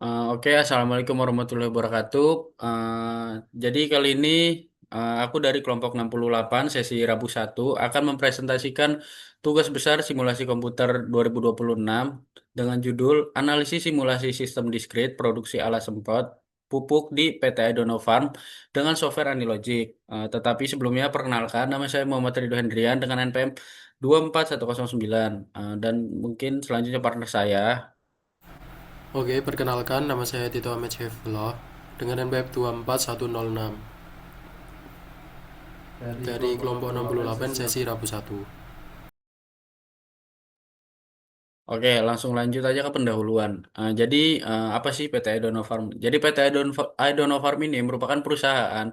Oke, Assalamualaikum warahmatullahi wabarakatuh. Jadi kali ini aku dari kelompok 68 sesi Rabu 1 akan mempresentasikan tugas besar simulasi komputer 2026 dengan judul Analisis Simulasi Sistem Diskrit Produksi Alat Semprot Pupuk di PT Idono Farm dengan software Anilogic. Tetapi sebelumnya perkenalkan, nama saya Muhammad Ridho Hendrian dengan NPM 24109. Dan mungkin selanjutnya partner saya. Oke, perkenalkan nama saya Tito Ahmed Syaifullah dengan NPM 24106 Dari dari kelompok kelompok 68 68 sesi. sesi Rabu 1. Oke, langsung lanjut aja ke pendahuluan. Jadi, apa sih PT Idono Farm? Jadi, PT Idono Farm ini merupakan perusahaan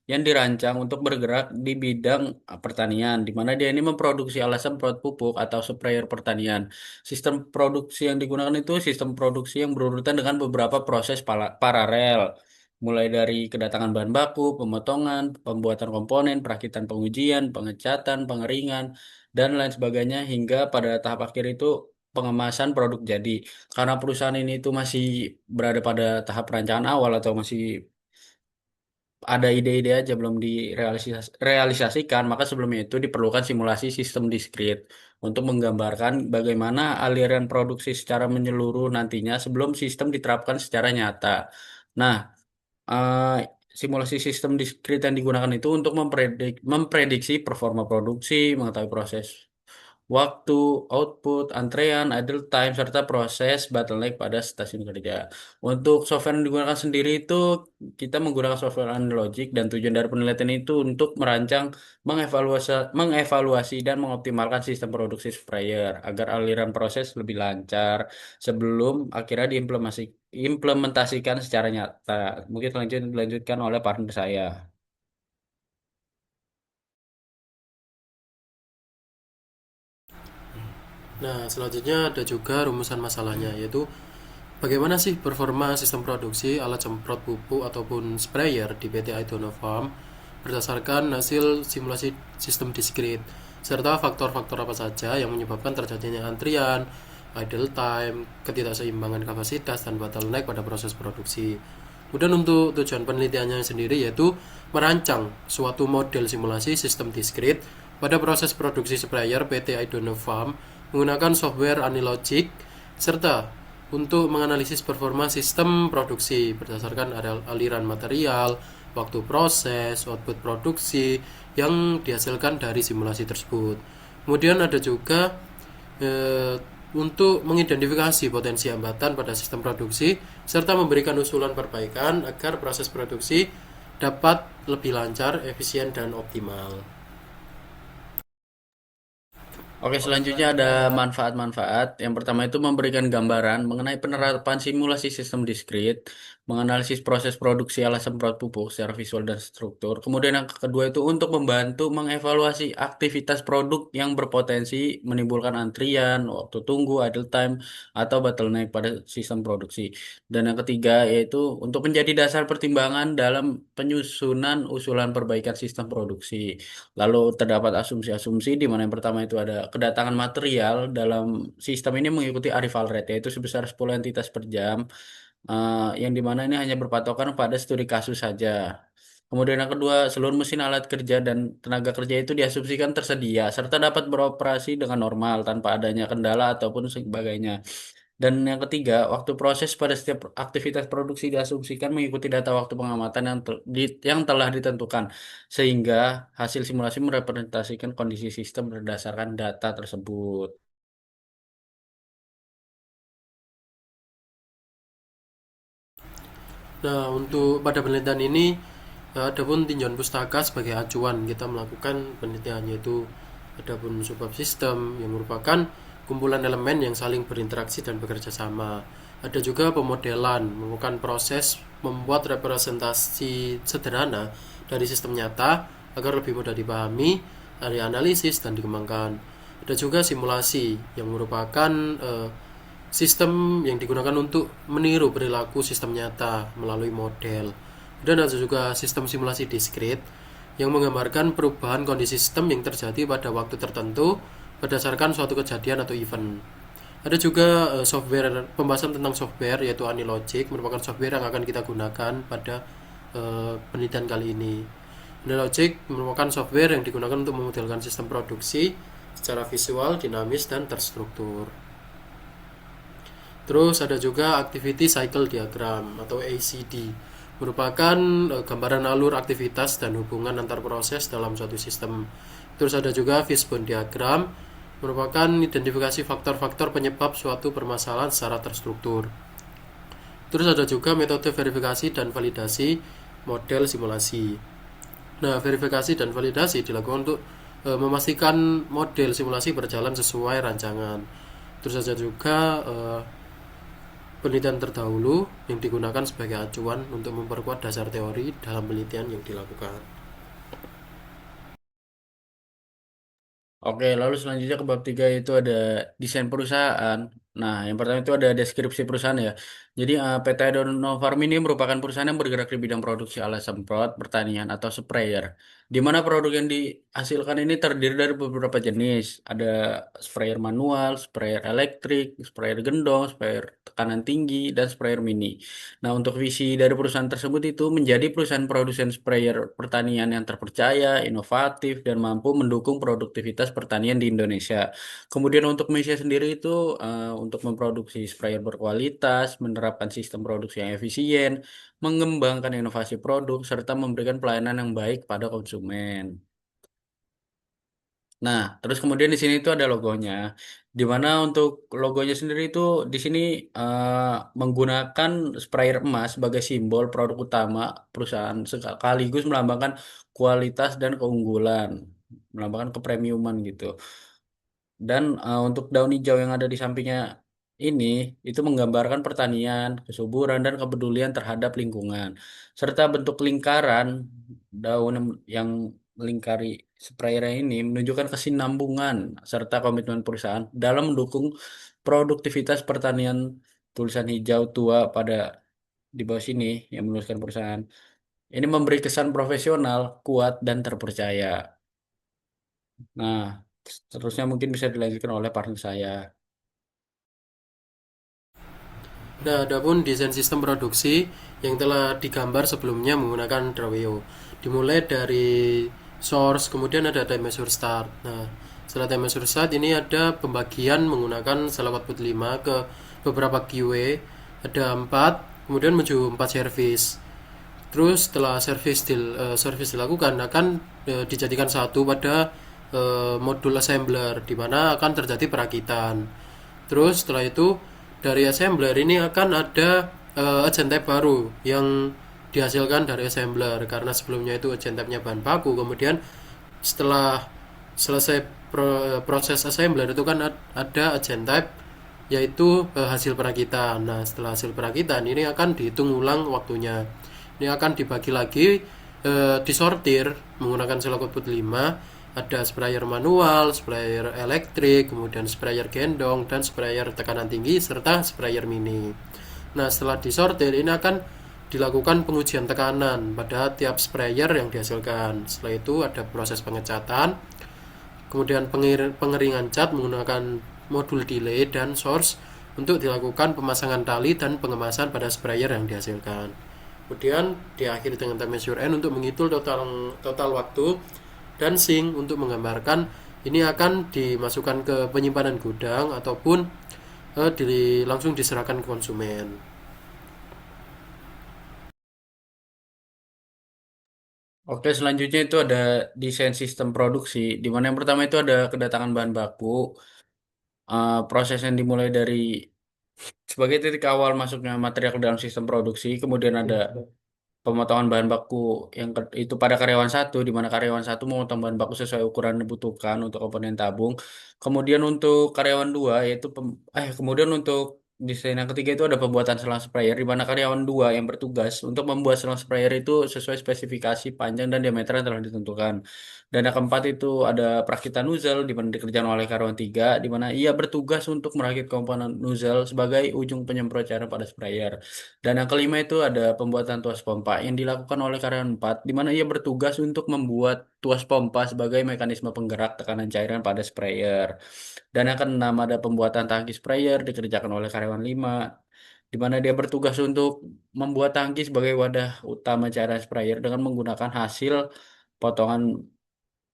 yang dirancang untuk bergerak di bidang pertanian, di mana dia ini memproduksi alat semprot pupuk atau sprayer pertanian. Sistem produksi yang digunakan itu sistem produksi yang berurutan dengan beberapa proses paralel, mulai dari kedatangan bahan baku, pemotongan, pembuatan komponen, perakitan pengujian, pengecatan, pengeringan, dan lain sebagainya hingga pada tahap akhir itu pengemasan produk jadi. Karena perusahaan ini itu masih berada pada tahap perancangan awal atau masih ada ide-ide aja belum direalisasikan, maka sebelumnya itu diperlukan simulasi sistem diskrit untuk menggambarkan bagaimana aliran produksi secara menyeluruh nantinya sebelum sistem diterapkan secara nyata. Nah, eh, simulasi sistem diskrit yang digunakan itu untuk memprediksi performa produksi, mengetahui proses waktu, output, antrean, idle time, serta proses bottleneck pada stasiun kerja. Untuk software yang digunakan sendiri itu kita menggunakan software Analogic dan tujuan dari penelitian itu untuk merancang, mengevaluasi dan mengoptimalkan sistem produksi sprayer agar aliran proses lebih lancar sebelum akhirnya diimplementasikan secara nyata. Mungkin selanjutnya dilanjutkan oleh partner saya. Nah, selanjutnya ada juga rumusan masalahnya, yaitu bagaimana sih performa sistem produksi alat semprot pupuk ataupun sprayer di PT Idono Farm berdasarkan hasil simulasi sistem diskrit, serta faktor-faktor apa saja yang menyebabkan terjadinya antrian, idle time, ketidakseimbangan kapasitas, dan bottleneck pada proses produksi. Kemudian untuk tujuan penelitiannya sendiri yaitu merancang suatu model simulasi sistem diskrit pada proses produksi sprayer PT Idono Farm menggunakan software Anilogic serta untuk menganalisis performa sistem produksi berdasarkan aliran material, waktu proses, output produksi yang dihasilkan dari simulasi tersebut. Kemudian ada juga untuk mengidentifikasi potensi hambatan pada sistem produksi serta memberikan usulan perbaikan agar proses produksi dapat lebih lancar, efisien, dan optimal. Oke, selanjutnya ada manfaat-manfaat. Yang pertama itu memberikan gambaran mengenai penerapan simulasi sistem diskrit, menganalisis proses produksi alat semprot pupuk secara visual dan struktur. Kemudian yang kedua itu untuk membantu mengevaluasi aktivitas produk yang berpotensi menimbulkan antrian, waktu tunggu, idle time, atau bottleneck pada sistem produksi. Dan yang ketiga yaitu untuk menjadi dasar pertimbangan dalam penyusunan usulan perbaikan sistem produksi. Lalu terdapat asumsi-asumsi di mana yang pertama itu ada kedatangan material dalam sistem ini mengikuti arrival rate yaitu sebesar 10 entitas per jam, yang dimana ini hanya berpatokan pada studi kasus saja. Kemudian yang kedua, seluruh mesin alat kerja dan tenaga kerja itu diasumsikan tersedia serta dapat beroperasi dengan normal tanpa adanya kendala ataupun sebagainya. Dan yang ketiga, waktu proses pada setiap aktivitas produksi diasumsikan mengikuti data waktu pengamatan yang telah ditentukan, sehingga hasil simulasi merepresentasikan kondisi sistem berdasarkan data tersebut. Nah, untuk pada penelitian ini ada pun tinjauan pustaka sebagai acuan kita melakukan penelitian, yaitu ada pun subbab sistem yang merupakan kumpulan elemen yang saling berinteraksi dan bekerja sama. Ada juga pemodelan merupakan proses membuat representasi sederhana dari sistem nyata agar lebih mudah dipahami, dianalisis dan dikembangkan. Ada juga simulasi yang merupakan sistem yang digunakan untuk meniru perilaku sistem nyata melalui model. Dan ada juga sistem simulasi diskrit yang menggambarkan perubahan kondisi sistem yang terjadi pada waktu tertentu berdasarkan suatu kejadian atau event. Ada juga software, pembahasan tentang software yaitu Anilogic, merupakan software yang akan kita gunakan pada penelitian kali ini. Anilogic merupakan software yang digunakan untuk memodelkan sistem produksi secara visual, dinamis, dan terstruktur. Terus ada juga Activity Cycle Diagram atau ACD, merupakan gambaran alur aktivitas dan hubungan antar proses dalam suatu sistem. Terus ada juga Fishbone Diagram, merupakan identifikasi faktor-faktor penyebab suatu permasalahan secara terstruktur. Terus ada juga metode verifikasi dan validasi model simulasi. Nah, verifikasi dan validasi dilakukan untuk memastikan model simulasi berjalan sesuai rancangan. Terus ada juga penelitian terdahulu yang digunakan sebagai acuan untuk memperkuat dasar teori dalam penelitian yang dilakukan. Oke, lalu selanjutnya ke bab 3 itu ada desain perusahaan. Nah, yang pertama itu ada deskripsi perusahaan ya. Jadi PT Donofarm ini merupakan perusahaan yang bergerak di bidang produksi alat semprot, pertanian atau sprayer. Di mana produk yang dihasilkan ini terdiri dari beberapa jenis. Ada sprayer manual, sprayer elektrik, sprayer gendong, sprayer tekanan tinggi, dan sprayer mini. Nah, untuk visi dari perusahaan tersebut itu menjadi perusahaan produsen sprayer pertanian yang terpercaya, inovatif, dan mampu mendukung produktivitas pertanian di Indonesia. Kemudian untuk misi sendiri itu untuk memproduksi sprayer berkualitas, menerapkan sistem produksi yang efisien, mengembangkan inovasi produk, serta memberikan pelayanan yang baik pada konsumen. Nah, terus kemudian di sini itu ada logonya. Di mana untuk logonya sendiri itu di sini menggunakan sprayer emas sebagai simbol produk utama perusahaan sekaligus melambangkan kualitas dan keunggulan, melambangkan kepremiuman gitu. Dan untuk daun hijau yang ada di sampingnya ini itu menggambarkan pertanian, kesuburan dan kepedulian terhadap lingkungan, serta bentuk lingkaran daun yang melingkari sprayer ini menunjukkan kesinambungan serta komitmen perusahaan dalam mendukung produktivitas pertanian. Tulisan hijau tua pada di bawah sini yang menuliskan perusahaan. Ini memberi kesan profesional, kuat dan terpercaya. Nah, seterusnya mungkin bisa dilanjutkan oleh partner saya. Nah, adapun desain sistem produksi yang telah digambar sebelumnya menggunakan Draweo. Dimulai dari source, kemudian ada time measure start. Nah, setelah time measure start ini ada pembagian menggunakan sel output 5 ke beberapa QA. Ada 4, kemudian menuju 4 service. Terus setelah service dilakukan akan dijadikan satu pada modul assembler di mana akan terjadi perakitan. Terus setelah itu dari assembler ini akan ada agent type baru yang dihasilkan dari assembler karena sebelumnya itu agent type-nya bahan baku. Kemudian setelah selesai proses assembler itu kan ada agent type yaitu hasil perakitan. Nah, setelah hasil perakitan ini akan dihitung ulang waktunya. Ini akan dibagi lagi, disortir menggunakan sel output 5. Ada sprayer manual, sprayer elektrik, kemudian sprayer gendong, dan sprayer tekanan tinggi, serta sprayer mini. Nah, setelah disortir, ini akan dilakukan pengujian tekanan pada tiap sprayer yang dihasilkan. Setelah itu ada proses pengecatan, kemudian pengeringan cat menggunakan modul delay dan source untuk dilakukan pemasangan tali dan pengemasan pada sprayer yang dihasilkan. Kemudian diakhiri dengan time measure n untuk menghitung total waktu dan sync untuk menggambarkan ini akan dimasukkan ke penyimpanan gudang ataupun langsung diserahkan ke konsumen. Oke, selanjutnya itu ada desain sistem produksi, di mana yang pertama itu ada kedatangan bahan baku, proses yang dimulai dari sebagai titik awal masuknya material ke dalam sistem produksi, kemudian ada pemotongan bahan baku itu pada karyawan satu, di mana karyawan satu memotong bahan baku sesuai ukuran yang dibutuhkan untuk komponen tabung. Kemudian untuk karyawan dua yaitu kemudian untuk desain yang ketiga itu ada pembuatan selang sprayer, di mana karyawan dua yang bertugas untuk membuat selang sprayer itu sesuai spesifikasi panjang dan diameter yang telah ditentukan. Dan yang keempat itu ada perakitan nozzle di mana dikerjakan oleh karyawan tiga, di mana ia bertugas untuk merakit komponen nozzle sebagai ujung penyemprot cairan pada sprayer. Dan yang kelima itu ada pembuatan tuas pompa yang dilakukan oleh karyawan 4, di mana ia bertugas untuk membuat tuas pompa sebagai mekanisme penggerak tekanan cairan pada sprayer. Dan yang keenam ada pembuatan tangki sprayer dikerjakan oleh karyawan 5, di mana dia bertugas untuk membuat tangki sebagai wadah utama cairan sprayer dengan menggunakan hasil potongan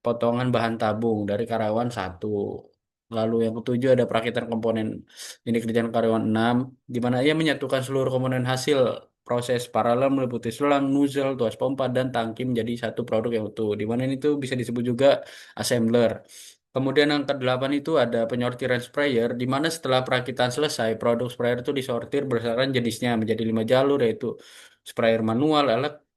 potongan bahan tabung dari karyawan 1. Lalu yang ketujuh ada perakitan komponen ini kerjaan karyawan 6, di mana ia menyatukan seluruh komponen hasil proses paralel meliputi selang, nozzle, tuas pompa, dan tangki menjadi satu produk yang utuh. Di mana ini tuh bisa disebut juga assembler. Kemudian yang kedelapan itu ada penyortiran sprayer, di mana setelah perakitan selesai, produk sprayer itu disortir berdasarkan jenisnya menjadi 5 jalur, yaitu sprayer manual,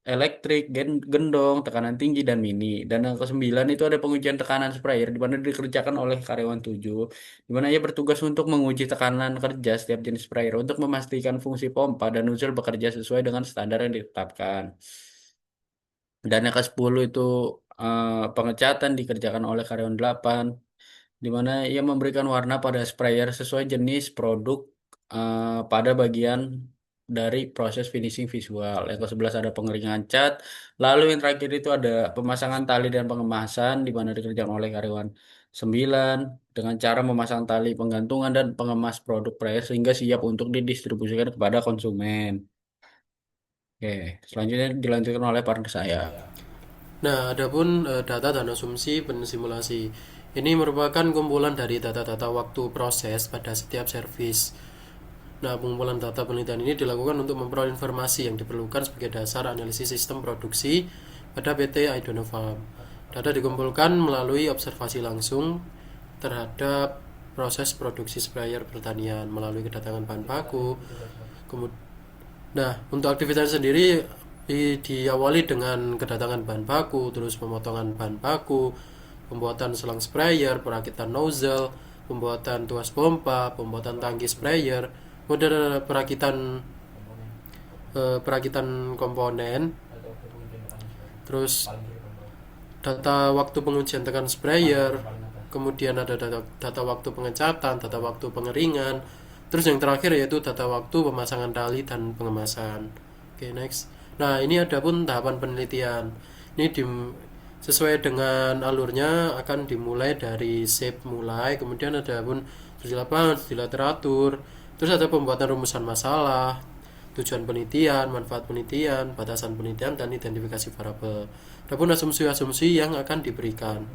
elektrik, gendong, tekanan tinggi, dan mini. Dan yang kesembilan itu ada pengujian tekanan sprayer, di mana dikerjakan oleh karyawan 7, di mana ia bertugas untuk menguji tekanan kerja setiap jenis sprayer untuk memastikan fungsi pompa dan nozzle bekerja sesuai dengan standar yang ditetapkan. Dan yang ke-10 itu pengecatan dikerjakan oleh karyawan 8, di mana ia memberikan warna pada sprayer sesuai jenis produk pada bagian dari proses finishing visual. Yang ke-11 ada pengeringan cat. Lalu yang terakhir itu ada pemasangan tali dan pengemasan, di mana dikerjakan oleh karyawan 9 dengan cara memasang tali penggantungan dan pengemas produk sprayer sehingga siap untuk didistribusikan kepada konsumen. Oke, selanjutnya dilanjutkan oleh partner saya. Nah, adapun data dan asumsi pensimulasi ini merupakan kumpulan dari data-data waktu proses pada setiap servis. Nah, pengumpulan data penelitian ini dilakukan untuk memperoleh informasi yang diperlukan sebagai dasar analisis sistem produksi pada PT Idonofarm. Data dikumpulkan melalui observasi langsung terhadap proses produksi sprayer pertanian melalui kedatangan bahan baku. Nah, untuk aktivitas sendiri diawali dengan kedatangan bahan baku, terus pemotongan bahan baku, pembuatan selang sprayer, perakitan nozzle, pembuatan tuas pompa, pembuatan tangki sprayer, kemudian ada perakitan komponen, terus data waktu pengujian tekan sprayer, kemudian ada data waktu pengecatan, data waktu pengeringan, terus yang terakhir yaitu data waktu pemasangan tali dan pengemasan. Oke, next. Nah, ini ada pun tahapan penelitian. Ini sesuai dengan alurnya akan dimulai dari shape mulai, kemudian ada pun studi lapangan, studi literatur, terus ada pembuatan rumusan masalah, tujuan penelitian, manfaat penelitian, batasan penelitian, dan identifikasi variabel. Adapun asumsi-asumsi yang akan diberikan.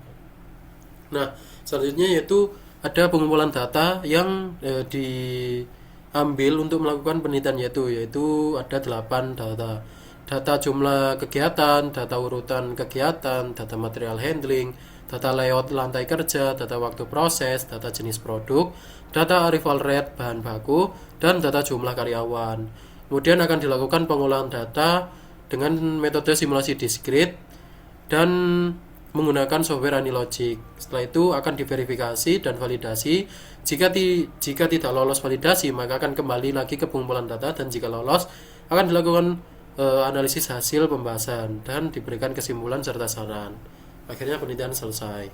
Nah, selanjutnya yaitu ada pengumpulan data yang diambil untuk melakukan penelitian yaitu ada 8 data. Data jumlah kegiatan, data urutan kegiatan, data material handling, data layout lantai kerja, data waktu proses, data jenis produk, data arrival rate bahan baku, dan data jumlah karyawan. Kemudian akan dilakukan pengolahan data dengan metode simulasi diskrit dan menggunakan software Anilogic. Setelah itu akan diverifikasi dan validasi. Jika tidak lolos validasi, maka akan kembali lagi ke pengumpulan data, dan jika lolos akan dilakukan analisis hasil pembahasan dan diberikan kesimpulan serta saran. Akhirnya penelitian selesai.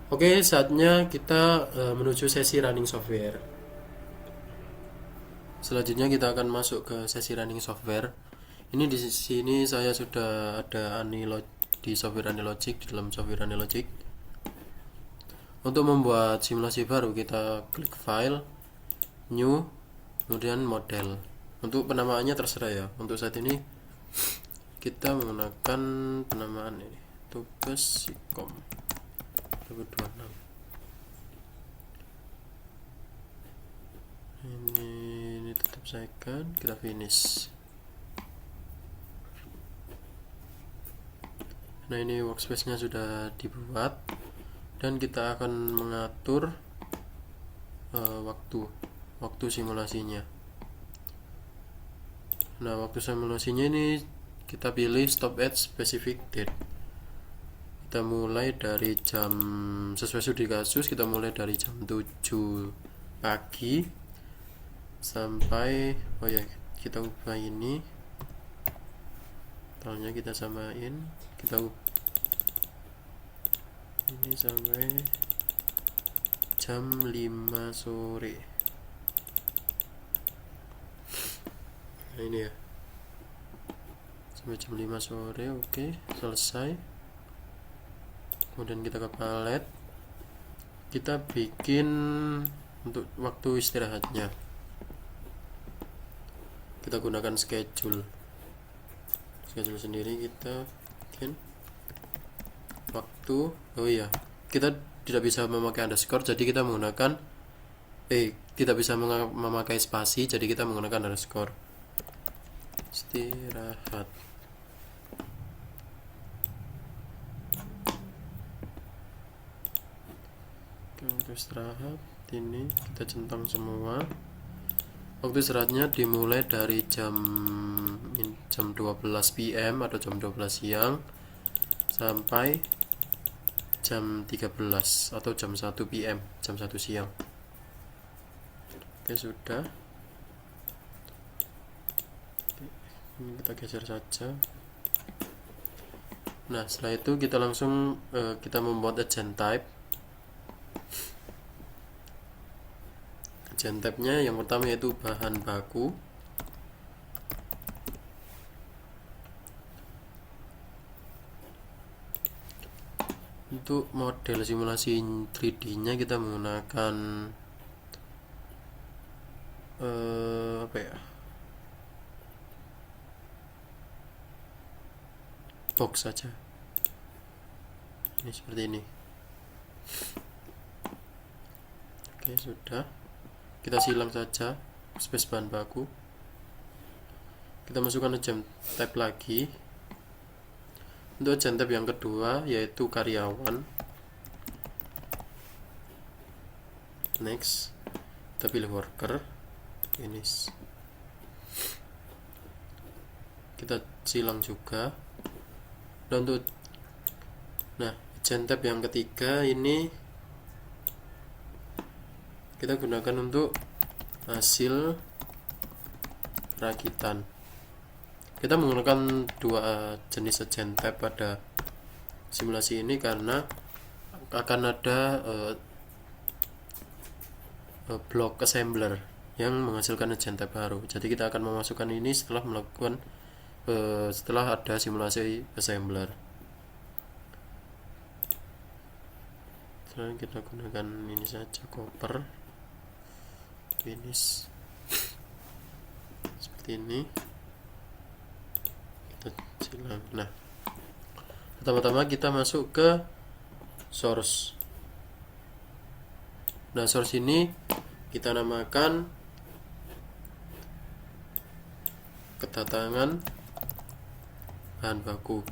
Oke, saatnya kita menuju sesi running software. Selanjutnya kita akan masuk ke sesi running software. Ini di sini saya sudah ada di software Anilogic, di dalam software Anilogic. Untuk membuat simulasi baru kita klik file, new, kemudian model. Untuk penamaannya terserah ya. Untuk saat ini kita menggunakan penamaan ini, tugas Sikom 2026. Ini tetap saya kita finish. Nah, ini workspace-nya sudah dibuat dan kita akan mengatur waktu simulasinya. Nah, waktu simulasinya ini kita pilih stop at specific date. Kita mulai dari jam, sesuai studi kasus, kita mulai dari jam 7 pagi sampai, kita ubah ini, tolnya kita samain, kita ini sampai jam 5 sore. Nah, ini ya, sampai jam 5 sore. Oke, selesai. Kemudian kita ke palet, kita bikin untuk waktu istirahatnya, kita gunakan schedule sendiri. Kita bikin waktu, oh iya, kita tidak bisa memakai underscore, jadi kita menggunakan tidak bisa memakai spasi, jadi kita menggunakan underscore. Istirahat. Waktu istirahat ini kita centang semua. Waktu istirahatnya dimulai dari jam 12 PM atau jam 12 siang sampai jam 13 atau jam 1 PM, jam 1 siang. Oke, sudah. Ini kita geser saja. Nah, setelah itu kita langsung kita membuat agent type. Agent type-nya yang pertama yaitu bahan baku. Untuk model simulasi 3D-nya kita menggunakan apa ya? Box saja. Ini seperti ini. Oke, sudah. Kita silang saja space bahan baku. Kita masukkan agent type lagi. Untuk agent type yang kedua yaitu karyawan. Next, kita pilih worker. Finish. Kita silang juga. Dan untuk agent type yang ketiga ini kita gunakan untuk hasil rakitan. Kita menggunakan dua jenis agent type pada simulasi ini karena akan ada block assembler yang menghasilkan agent type baru. Jadi kita akan memasukkan ini setelah melakukan setelah ada simulasi assembler. Sekarang kita gunakan ini saja, copper. Finish seperti ini. Kita silang. Nah, pertama-tama kita masuk ke source. Nah, source ini kita namakan kedatangan bahan baku.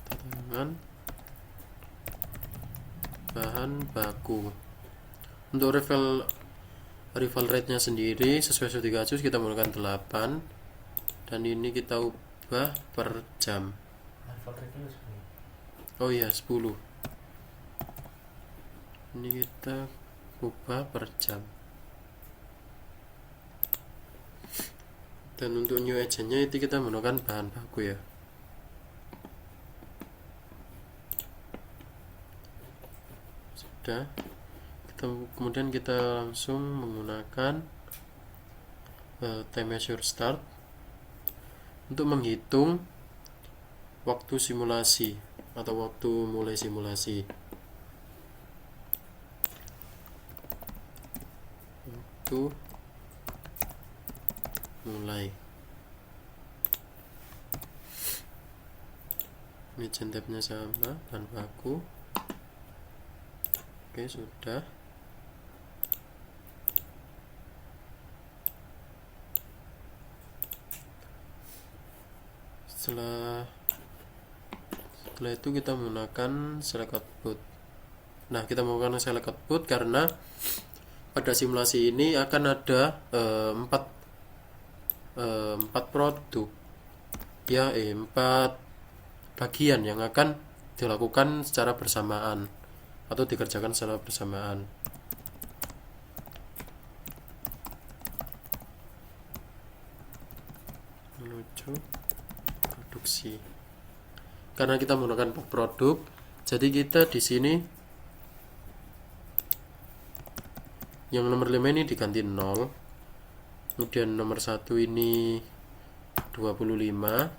Kedatangan bahan baku. Untuk rival rate-nya sendiri sesuai studi kasus kita menggunakan 8 dan ini kita ubah per jam. Oh iya, 10. Ini kita ubah per jam. Dan untuk new agent-nya itu kita menggunakan bahan baku ya. Sudah. Kemudian kita langsung menggunakan time measure start untuk menghitung waktu simulasi atau waktu mulai simulasi. Waktu mulai. Ini agent type-nya sama, bahan baku. Oke, sudah. Setelah itu kita menggunakan select output. Nah, kita menggunakan select output karena pada simulasi ini akan ada 4 produk ya, 4 bagian yang akan dilakukan secara bersamaan atau dikerjakan secara bersamaan. Menuju produksi. Karena kita menggunakan produk, jadi kita di sini yang nomor 5 ini diganti 0, Kemudian nomor satu ini 25,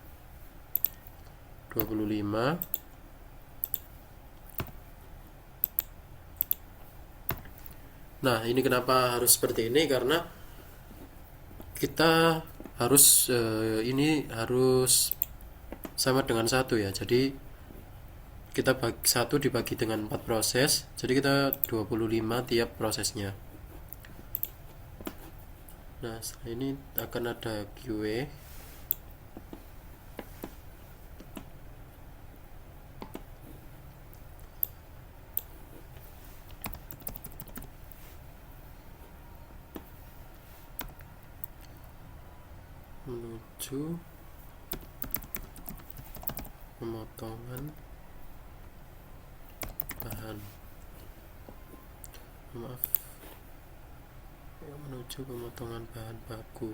25. Nah, ini kenapa harus seperti ini? Karena kita harus ini harus sama dengan satu ya. Jadi kita bagi satu dibagi dengan 4 proses. Jadi kita 25 tiap prosesnya. Nah, setelah ini akan ada QA. Menuju pemotongan bahan, maaf, menuju pemotongan bahan baku.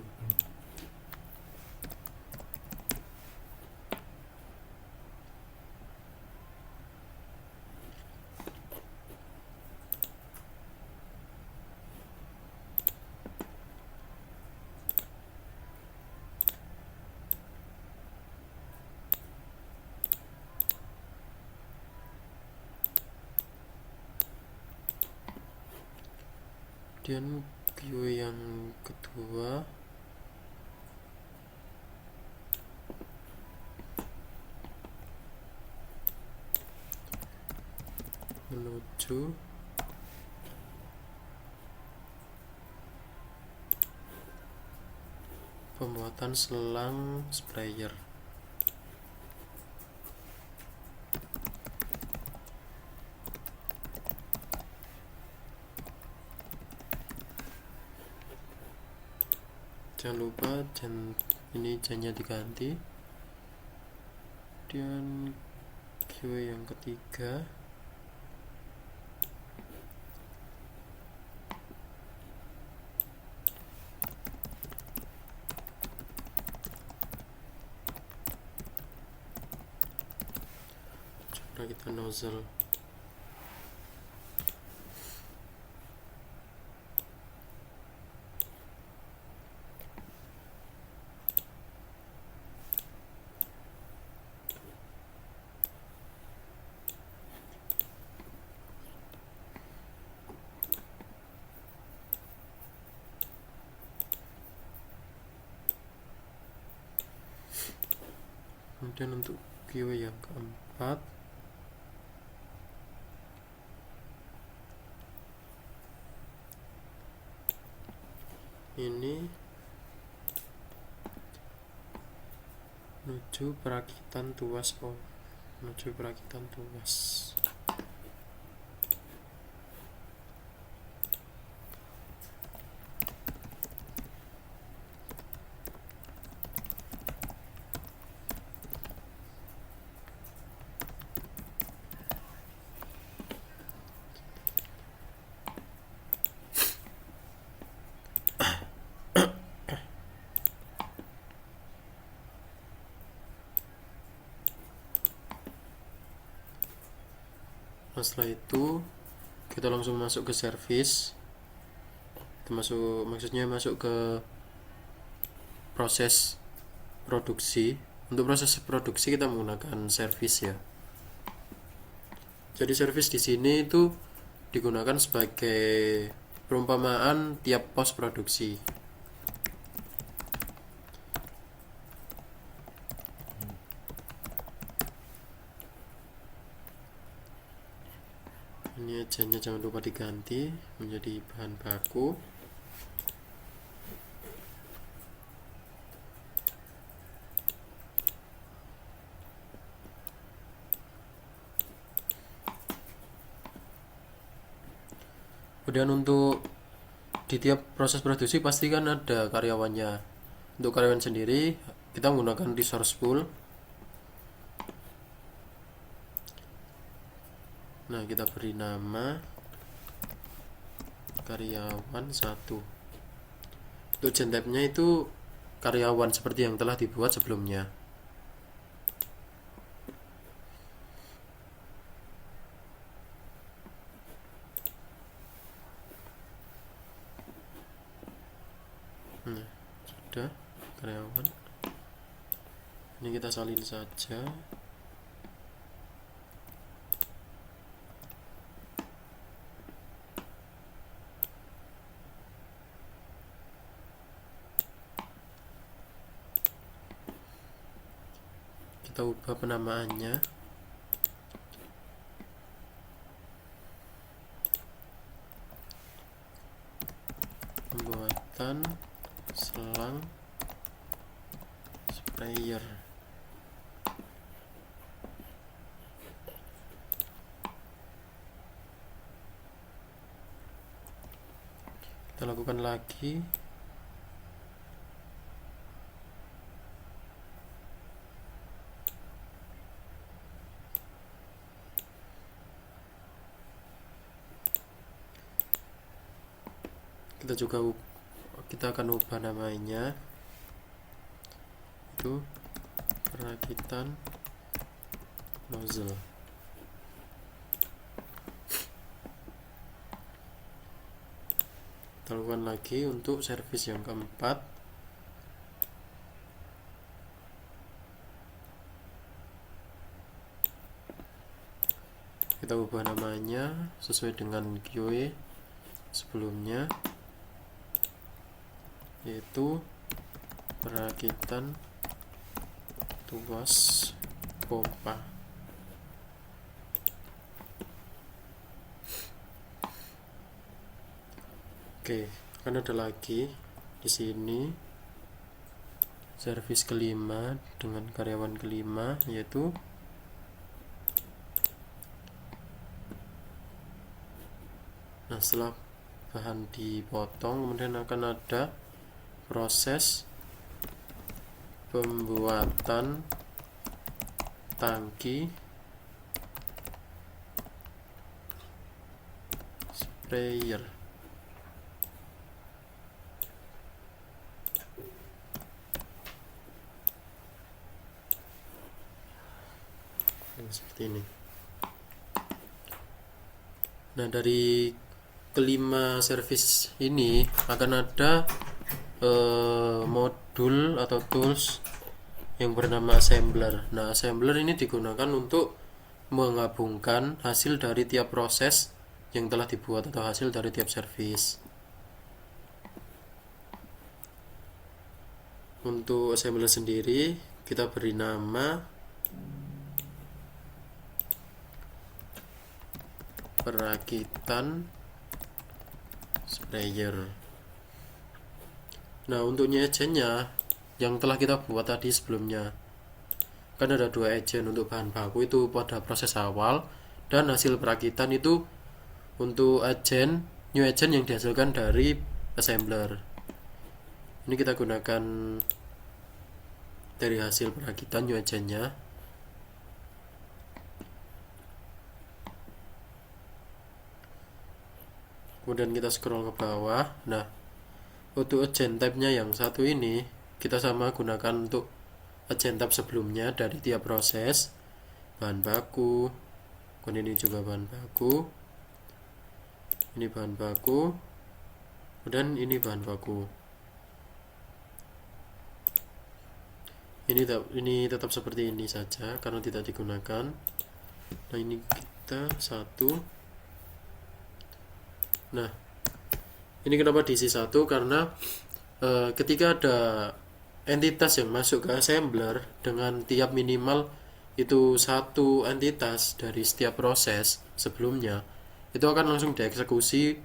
Kemudian QA yang kedua menuju pembuatan selang sprayer. Jangan lupa ini jannya diganti. Kemudian QA yang ketiga coba kita nozzle. Kemudian untuk QA yang keempat ini menuju perakitan tuas menuju perakitan tuas. Nah, setelah itu kita langsung masuk ke service. Maksudnya masuk ke proses produksi. Untuk proses produksi kita menggunakan service ya. Jadi service di sini itu digunakan sebagai perumpamaan tiap pos produksi. Ini ejanya jangan lupa diganti menjadi bahan baku. Kemudian untuk di tiap proses produksi pasti kan ada karyawannya. Untuk karyawan sendiri kita menggunakan resource pool. Nah, kita beri nama karyawan 1. Untuk gen type-nya itu karyawan seperti yang telah dibuat sebelumnya. Nah, ada karyawan. Ini kita salin saja. Kita ubah penamaannya. Pembuatan selang sprayer. Kita lakukan lagi. Kita akan ubah namanya, itu perakitan nozzle. Kita lakukan lagi untuk servis yang keempat. Kita ubah namanya sesuai dengan QE sebelumnya, yaitu perakitan tuas pompa. Oke, akan ada lagi di sini servis kelima dengan karyawan kelima, yaitu setelah bahan dipotong kemudian akan ada proses pembuatan tangki sprayer. Seperti ini. Nah, dari kelima servis ini akan ada modul atau tools yang bernama assembler. Nah, assembler ini digunakan untuk menggabungkan hasil dari tiap proses yang telah dibuat atau hasil dari tiap servis. Untuk assembler sendiri kita beri nama perakitan sprayer. Nah, untuk agentnya yang telah kita buat tadi sebelumnya, kan ada dua agent untuk bahan baku itu pada proses awal, dan hasil perakitan itu untuk new agent yang dihasilkan dari assembler. Ini kita gunakan dari hasil perakitan new agentnya. Kemudian kita scroll ke bawah. Nah, untuk agent type-nya yang satu ini kita sama gunakan untuk agent type sebelumnya dari tiap proses. Bahan baku, kemudian ini juga bahan baku, ini bahan baku, dan ini bahan baku. Ini tetap seperti ini saja karena tidak digunakan. Nah, ini kita satu. Nah, ini kenapa diisi satu, karena ketika ada entitas yang masuk ke assembler dengan tiap minimal itu satu entitas dari setiap proses sebelumnya, itu akan langsung dieksekusi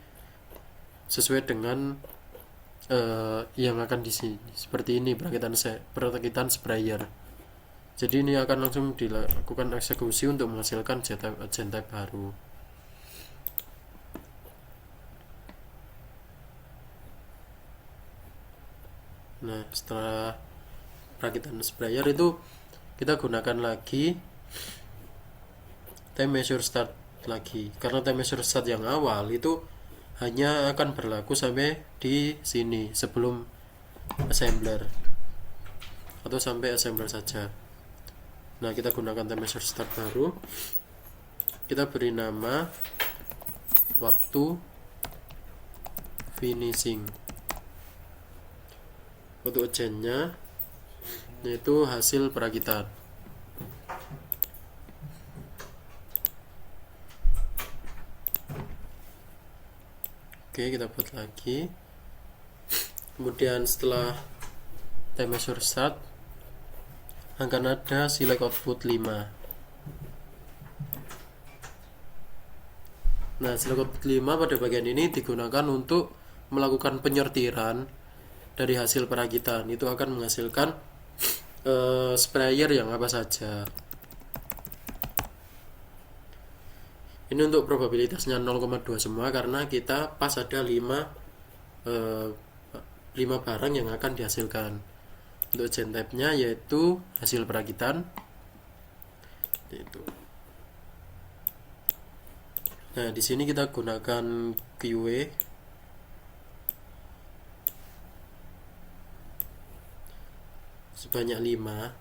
sesuai dengan yang akan di sini. Seperti ini perakitan sprayer. Jadi ini akan langsung dilakukan eksekusi untuk menghasilkan agent type baru. Nah, setelah perakitan sprayer itu kita gunakan lagi time measure start lagi, karena time measure start yang awal itu hanya akan berlaku sampai di sini sebelum assembler atau sampai assembler saja. Nah, kita gunakan time measure start baru, kita beri nama waktu finishing. Untuk gennya yaitu hasil perakitan. Oke, kita buat lagi. Kemudian setelah time measure start akan ada select output 5. Nah, select output 5 pada bagian ini digunakan untuk melakukan penyortiran dari hasil perakitan. Itu akan menghasilkan sprayer yang apa saja. Ini untuk probabilitasnya 0,2 semua karena kita pas ada 5 barang yang akan dihasilkan. Untuk gen type-nya yaitu hasil perakitan. Itu. Nah, di sini kita gunakan QA sebanyak 5.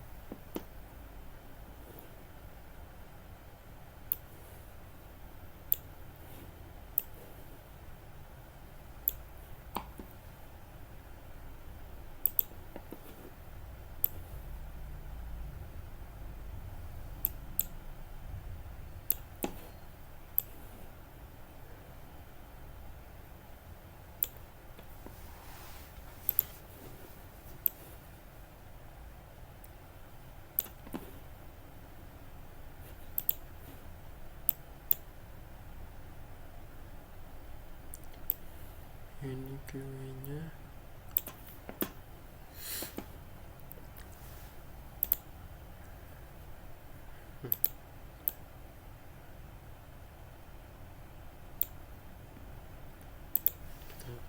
Ini QA-nya.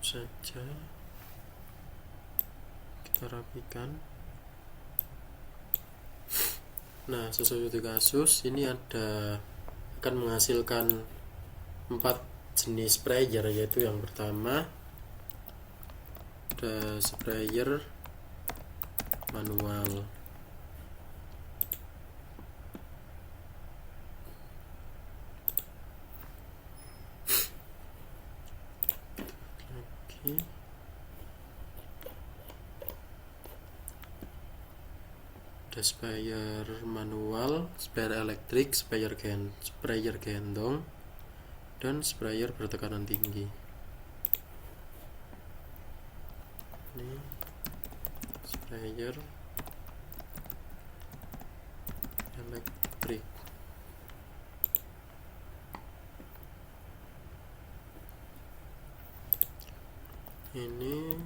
Saja kita rapikan. Nah, sesuai untuk kasus ini akan menghasilkan 4 jenis sprayer, yaitu yang pertama ada sprayer manual, lagi ada sprayer manual, sprayer elektrik, sprayer gendong, dan sprayer bertekanan tinggi. Ini sprayer elektrik. Ini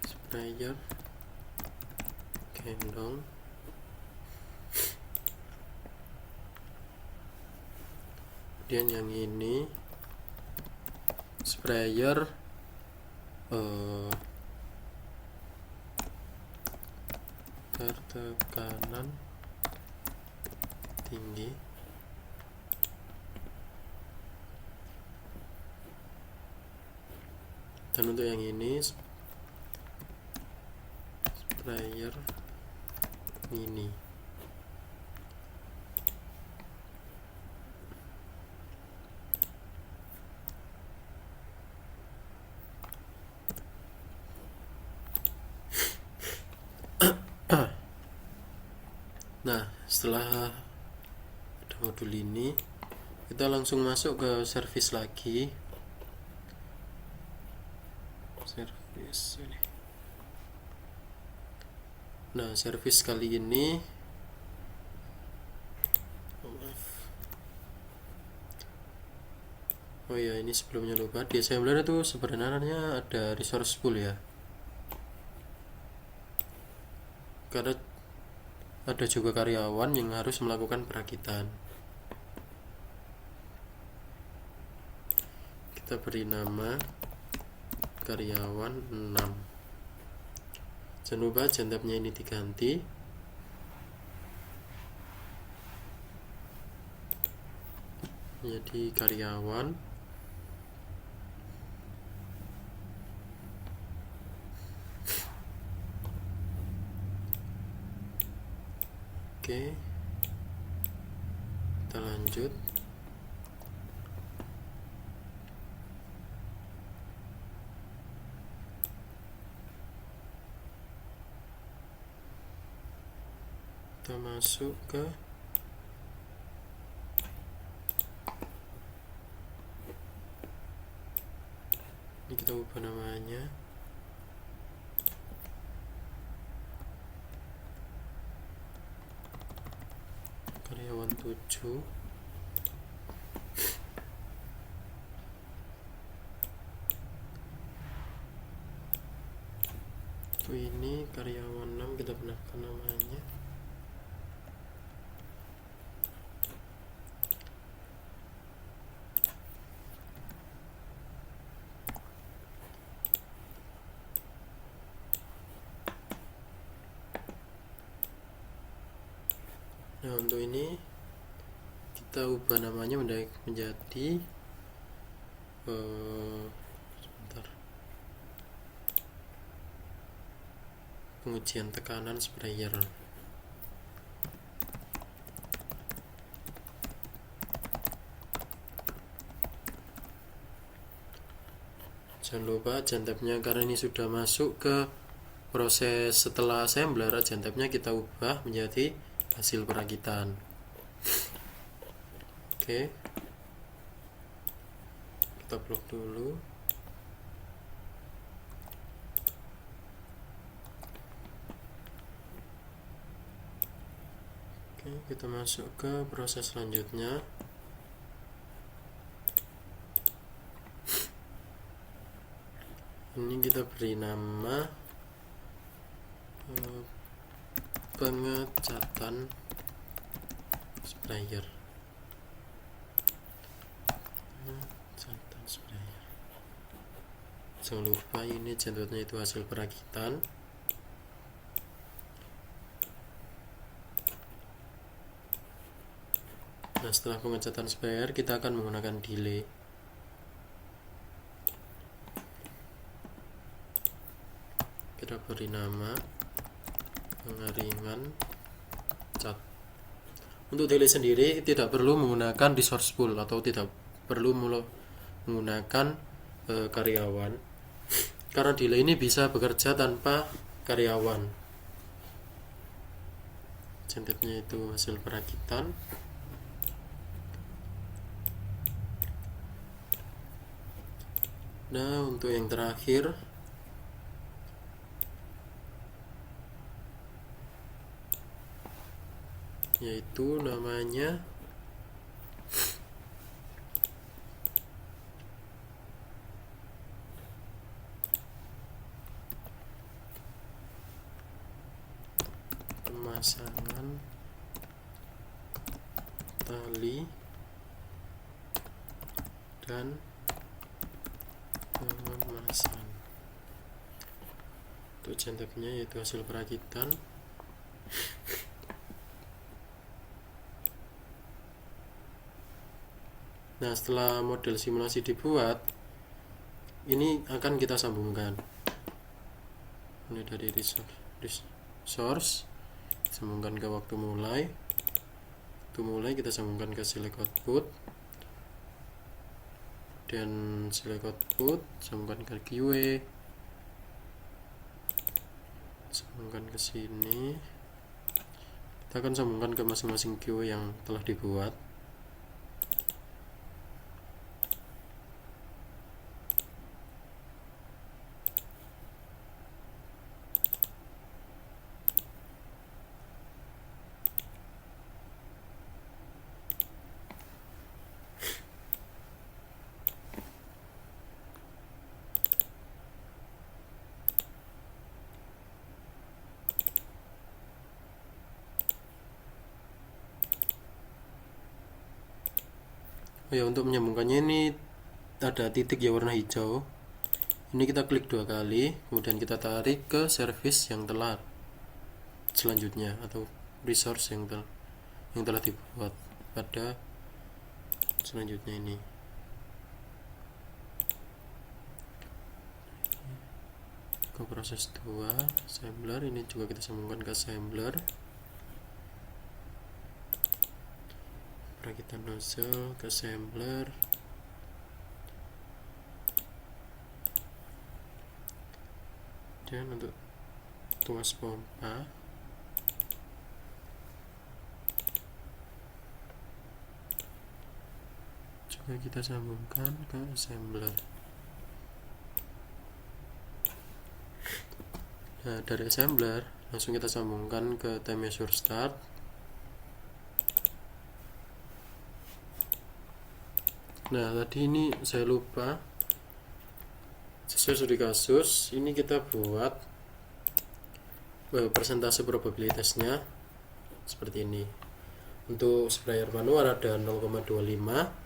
sprayer gendong. Kemudian yang ini sprayer bertekanan tinggi. Dan untuk yang ini sprayer mini. Nah, setelah ada modul ini, kita langsung masuk ke service lagi. Service ini. Nah, service kali ini oh ya, ini sebelumnya lupa, di assembler itu sebenarnya ada resource pool ya, karena ada juga karyawan yang harus melakukan perakitan. Kita beri nama karyawan 6. Jangan lupa jantepnya ini diganti. Jadi karyawan Oke, kita lanjut. kita masuk ke ini, kita ubah namanya karyawan 7. Ini karyawan 6, kita benarkan namanya. Nah, untuk ini kita ubah namanya menjadi sebentar, pengujian tekanan sprayer. Jangan lupa agent tab-nya, karena ini sudah masuk ke proses setelah assembler, agent tab-nya kita ubah menjadi hasil perakitan. Oke, kita blok dulu. Oke, kita masuk ke proses selanjutnya. Ini kita beri nama pengecatan sprayer. Pengecatan sprayer. Jangan lupa ini jentutnya itu hasil perakitan. Nah, setelah pengecatan sprayer kita akan menggunakan delay. Kita beri nama pengeringan cat. Untuk delay sendiri tidak perlu menggunakan resource pool atau tidak perlu menggunakan karyawan, karena delay ini bisa bekerja tanpa karyawan. Centetnya itu hasil perakitan. Nah, untuk yang terakhir yaitu namanya pemasangan tali dan pengemasan. Untuk centetnya yaitu hasil perakitan. Nah, setelah model simulasi dibuat, ini akan kita sambungkan. Ini dari resource sambungkan ke waktu mulai. Waktu mulai kita sambungkan ke select output, dan select output sambungkan ke QA, sambungkan ke sini. Kita akan sambungkan ke masing-masing QA yang telah dibuat. Oh ya, untuk menyambungkannya ini ada titik ya warna hijau. Ini kita klik 2 kali, kemudian kita tarik ke service yang telah selanjutnya atau resource yang telah dibuat pada selanjutnya ini. Ke proses 2 assembler, ini juga kita sambungkan ke assembler. Perakitan nozzle ke assembler. Dan untuk tuas pompa Nah, kita sambungkan ke assembler. Nah, dari assembler langsung kita sambungkan ke time measure start. Nah, tadi ini saya lupa, sesuai studi kasus ini kita buat persentase probabilitasnya seperti ini. Untuk sprayer manual ada 0,25,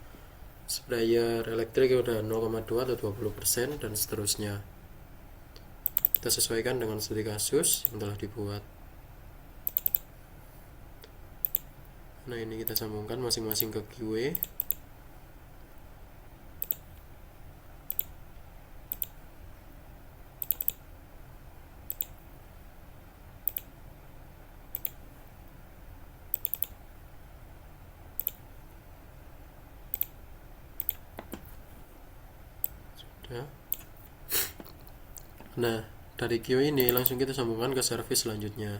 sprayer elektrik udah 0,2 atau 20%, dan seterusnya. Kita sesuaikan dengan studi kasus yang telah dibuat. Nah, ini kita sambungkan masing-masing ke QE. Ya. Nah, dari QE ini langsung kita sambungkan ke service selanjutnya.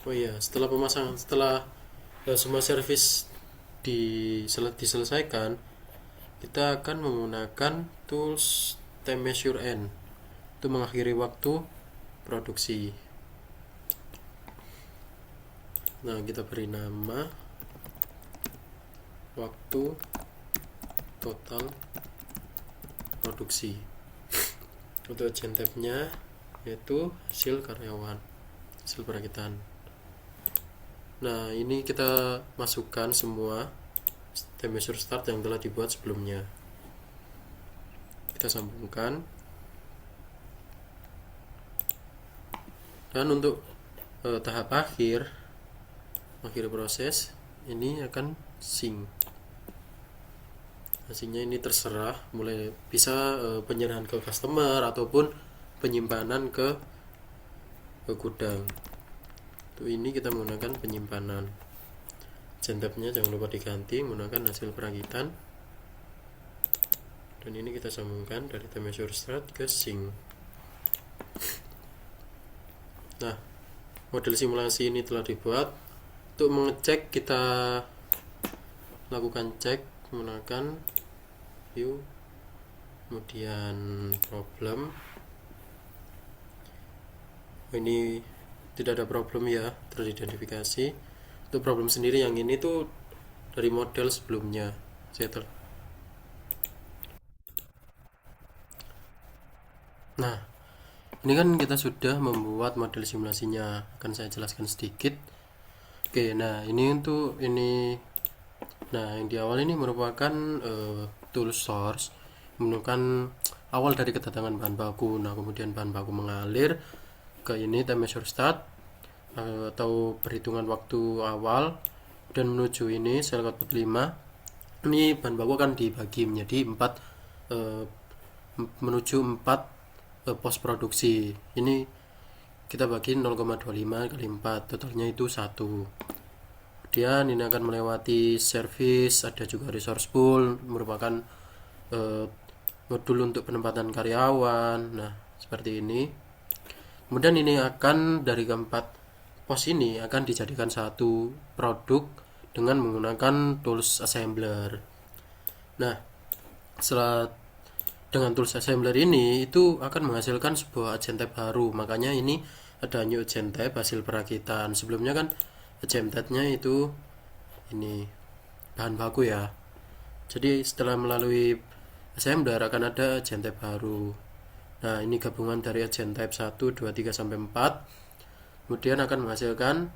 Oh iya, setelah semua service diselesaikan, kita akan menggunakan tools time measure end untuk mengakhiri waktu produksi. Nah, kita beri nama waktu total produksi. Untuk agent tab-nya yaitu hasil karyawan, hasil perakitan. Nah, ini kita masukkan semua time measure start yang telah dibuat sebelumnya. Kita sambungkan. Dan untuk tahap akhir proses ini akan sync. Hasilnya ini terserah, mulai bisa penyerahan ke customer ataupun penyimpanan ke gudang. Untuk ini kita menggunakan penyimpanan. Jentepnya jangan lupa diganti menggunakan hasil perakitan. Dan ini kita sambungkan dari time measure start ke sync. Nah, model simulasi ini telah dibuat. Untuk mengecek kita lakukan cek menggunakan view, kemudian problem. Ini tidak ada problem ya, teridentifikasi. Untuk problem sendiri yang ini tuh dari model sebelumnya. Nah, ini kan kita sudah membuat model simulasinya. Akan saya jelaskan sedikit. Oke, nah ini untuk ini. Nah, yang di awal ini merupakan tool source, menentukan awal dari kedatangan bahan baku. Nah, kemudian bahan baku mengalir ke ini time measure start atau perhitungan waktu awal, dan menuju ini sel code 45. Ini bahan baku akan dibagi menjadi 4 menuju 4 pos produksi. Ini kita bagi 0,25 kali 4, totalnya itu 1. Kemudian ini akan melewati service, ada juga resource pool, merupakan modul untuk penempatan karyawan. Nah, seperti ini. Kemudian ini akan dari keempat pos ini akan dijadikan satu produk dengan menggunakan tools assembler. Nah, setelah dengan tools assembler ini itu akan menghasilkan sebuah agent tab baru. Makanya ini ada new agent tab hasil perakitan. Sebelumnya kan agent tab-nya itu ini bahan baku ya. Jadi setelah melalui assembler akan ada agent tab baru. Nah, ini gabungan dari agent type 1, 2, 3 sampai 4. Kemudian akan menghasilkan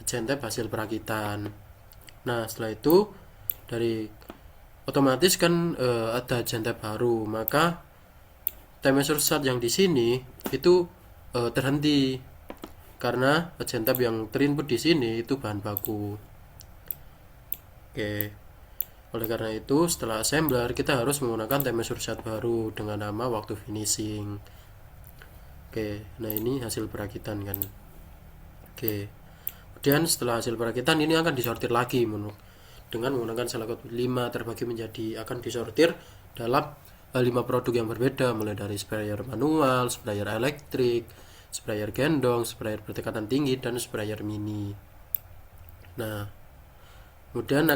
agent type hasil perakitan. Nah, setelah itu dari otomatis kan ada gentab baru, maka time measure start yang di sini itu terhenti karena gentab yang terinput di sini itu bahan baku. Oke. Oleh karena itu, setelah assembler kita harus menggunakan time measure start baru dengan nama waktu finishing. Oke, nah ini hasil perakitan kan. Oke. Kemudian setelah hasil perakitan ini akan disortir lagi dengan menggunakan sel code 5 terbagi menjadi akan disortir dalam 5 produk yang berbeda, mulai dari sprayer manual, sprayer elektrik, sprayer gendong, sprayer bertekatan tinggi, dan sprayer mini. Nah, kemudian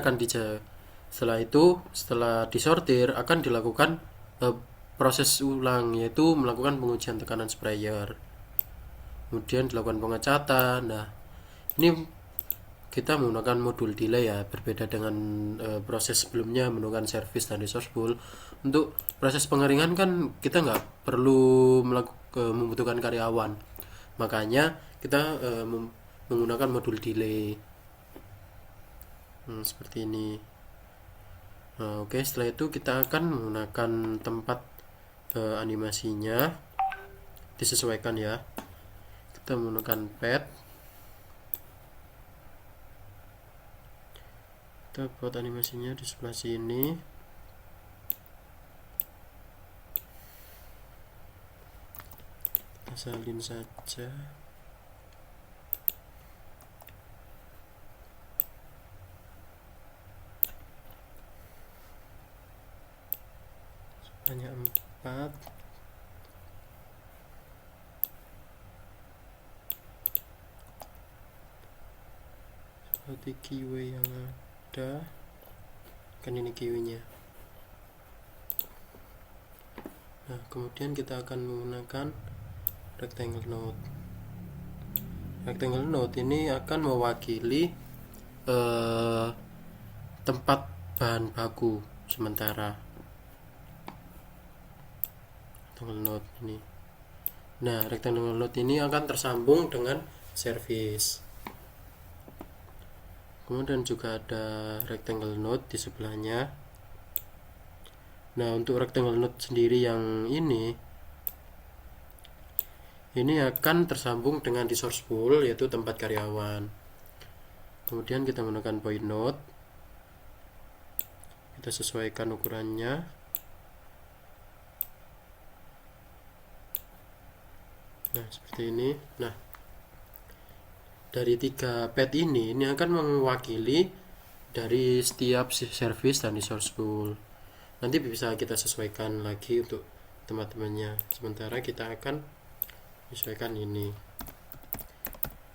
setelah itu, setelah disortir akan dilakukan proses ulang, yaitu melakukan pengujian tekanan sprayer, kemudian dilakukan pengecatan. Nah, ini kita menggunakan modul delay ya, berbeda dengan proses sebelumnya menggunakan service dan resource pool. Untuk proses pengeringan kan kita nggak perlu membutuhkan karyawan, makanya kita menggunakan modul delay. Seperti ini. Nah, oke, setelah itu kita akan menggunakan tempat animasinya disesuaikan ya. Kita menggunakan pad, kita buat animasinya di sebelah sini. Kita salin saja. Hanya 4. Seperti keyway yang ada, kan ini keyway-nya. Nah, kemudian kita akan menggunakan rectangle node. Rectangle node ini akan mewakili tempat bahan baku sementara. Rectangle node ini. Nah, rectangle node ini akan tersambung dengan service. Kemudian juga ada rectangle node di sebelahnya. Nah, untuk rectangle node sendiri yang ini akan tersambung dengan resource pool, yaitu tempat karyawan. Kemudian kita menggunakan point node. Kita sesuaikan ukurannya. Nah, seperti ini. Nah, dari 3 pad ini akan mewakili dari setiap service dan resource pool. Nanti bisa kita sesuaikan lagi untuk teman-temannya. Sementara kita akan sesuaikan ini.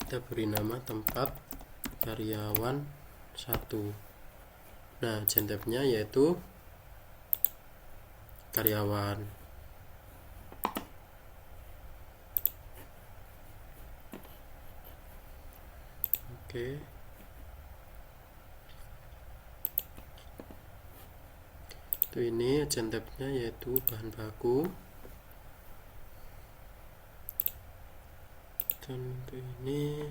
Kita beri nama tempat karyawan 1. Nah, gentabnya yaitu karyawan. Oke. Itu ini gentabnya yaitu bahan baku. Dan untuk ini,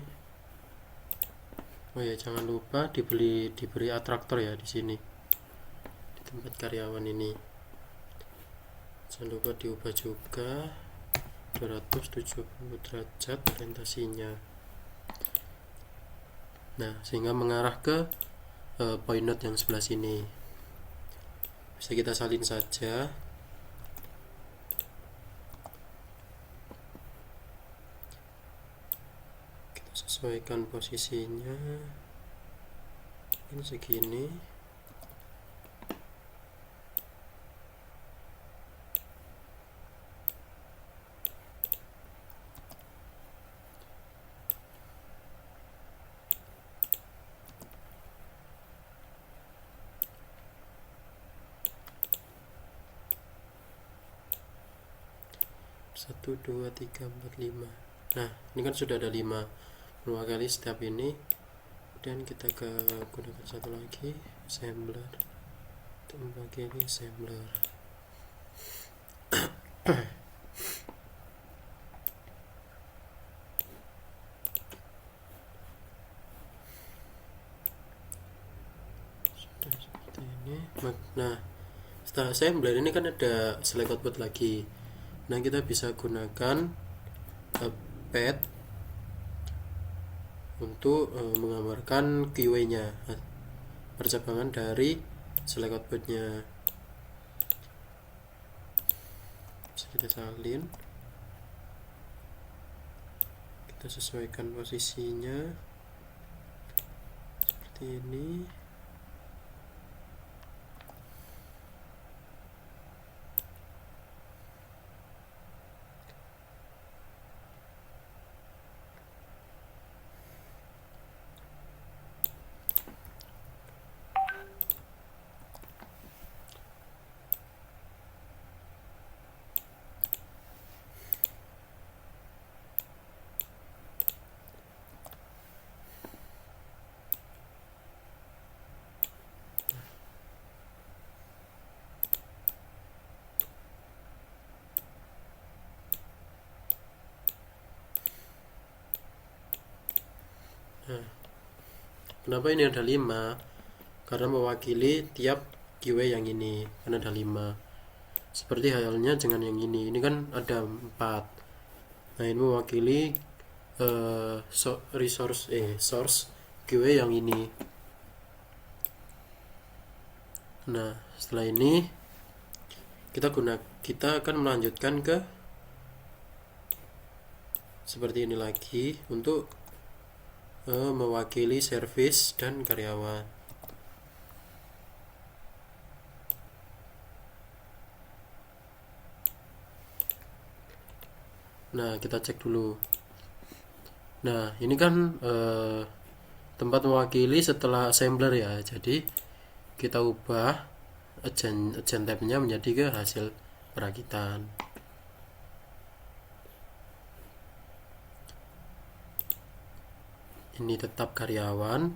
oh ya, jangan lupa diberi atraktor ya di sini di tempat karyawan ini. Jangan lupa diubah juga 270 derajat orientasinya. Nah, sehingga mengarah ke point node yang sebelah sini. Bisa kita salin saja. Kita sesuaikan posisinya. Ini segini. Satu, dua, tiga, empat, lima. Nah, ini kan sudah ada 5 mewakili setiap ini. Kemudian kita gunakan satu lagi, assembler, untuk mewakili assembler. Nah, setelah assembler ini kan ada select output lagi. Nah, kita bisa gunakan pad untuk menggambarkan keyway-nya, percabangan dari select outputnya. Bisa kita salin, kita sesuaikan posisinya seperti ini. Kenapa ini ada 5? Karena mewakili tiap keyway yang ini, kan ada 5. Seperti halnya dengan yang ini kan ada 4. Nah, ini mewakili source keyway yang ini. Nah, setelah ini kita akan melanjutkan ke seperti ini lagi untuk mewakili service dan karyawan. Nah, kita cek dulu. Nah, ini kan tempat mewakili setelah assembler ya. Jadi kita ubah agent tab-nya menjadi ke hasil perakitan. Ini tetap karyawan.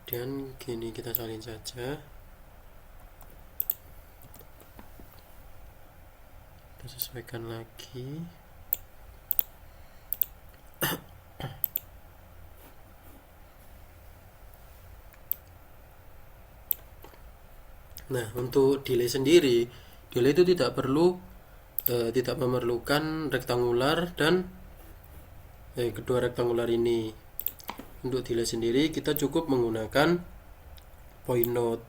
Dan gini kita salin saja. Kita sesuaikan lagi. Nah, untuk delay sendiri, delay itu tidak memerlukan rektangular dan kedua rektangular ini. Untuk delay sendiri kita cukup menggunakan point node.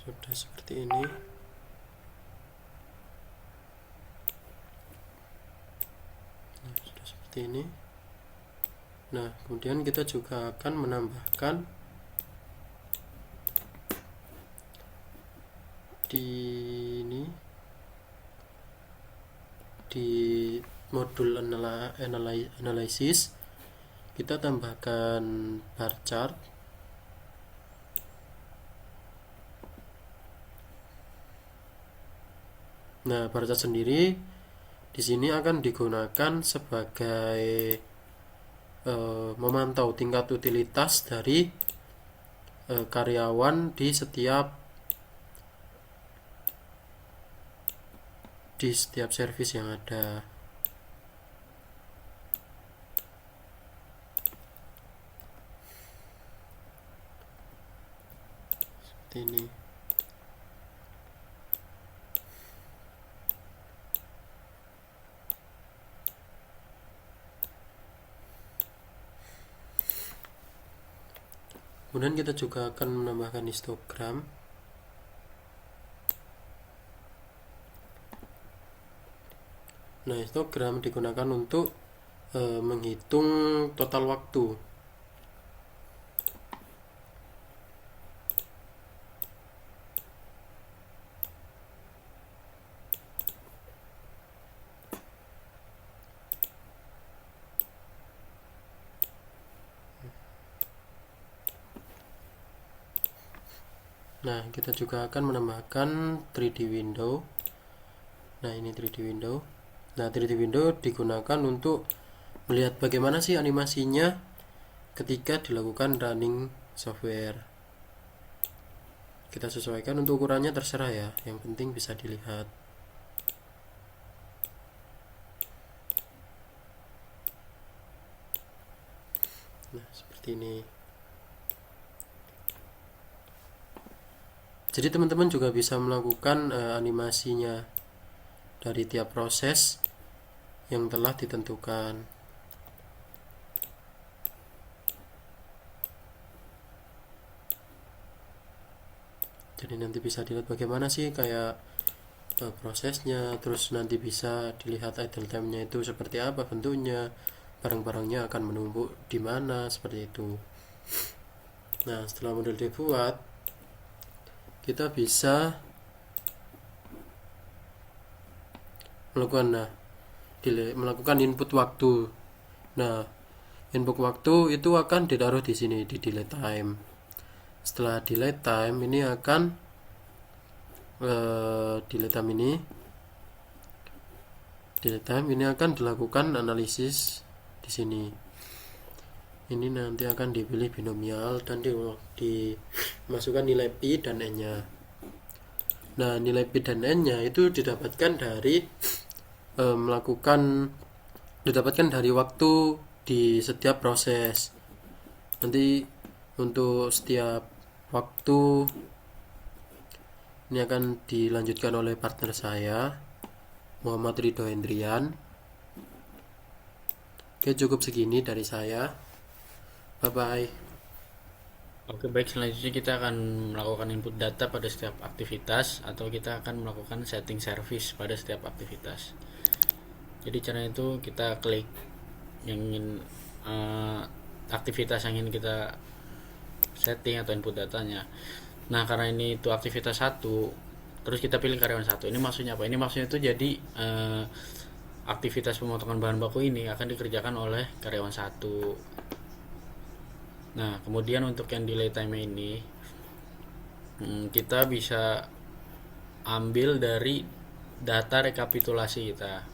Sudah seperti ini. Sudah seperti ini. Nah, kemudian kita juga akan menambahkan di ini di modul analysis kita tambahkan bar chart. Nah, bar chart sendiri di sini akan digunakan sebagai memantau tingkat utilitas dari karyawan di setiap service yang ada. Seperti ini. Kemudian kita juga akan menambahkan histogram. Nah, histogram digunakan untuk menghitung total waktu. Nah, kita juga akan menambahkan 3D window. Nah, ini 3D window. Nah, 3D window digunakan untuk melihat bagaimana sih animasinya ketika dilakukan running software. Kita sesuaikan untuk ukurannya, terserah ya, yang penting bisa dilihat. Nah, seperti ini. Jadi teman-teman juga bisa melakukan animasinya dari tiap proses yang telah ditentukan. Jadi nanti bisa dilihat bagaimana sih kayak prosesnya, terus nanti bisa dilihat idle time-nya itu seperti apa bentuknya, barang-barangnya akan menumpuk di mana, seperti itu. Nah, setelah model dibuat, kita bisa melakukan melakukan input waktu. Nah, input waktu itu akan ditaruh di sini di delay time. Setelah delay time ini akan delay time ini akan dilakukan analisis di sini. Ini nanti akan dipilih binomial dan dimasukkan nilai P dan N-nya. Nah, nilai P dan N-nya itu didapatkan dari waktu di setiap proses. Nanti untuk setiap waktu ini akan dilanjutkan oleh partner saya, Muhammad Ridho Hendrian. Oke, cukup segini dari saya. Bye bye. Oke, baik, selanjutnya kita akan melakukan input data pada setiap aktivitas atau kita akan melakukan setting service pada setiap aktivitas. Jadi caranya itu kita klik yang ingin aktivitas yang ingin kita setting atau input datanya. Nah, karena ini itu aktivitas satu, terus kita pilih karyawan satu. Ini maksudnya apa? Ini maksudnya itu jadi aktivitas pemotongan bahan baku ini akan dikerjakan oleh karyawan satu. Nah, kemudian untuk yang delay time ini kita bisa ambil dari data rekapitulasi kita.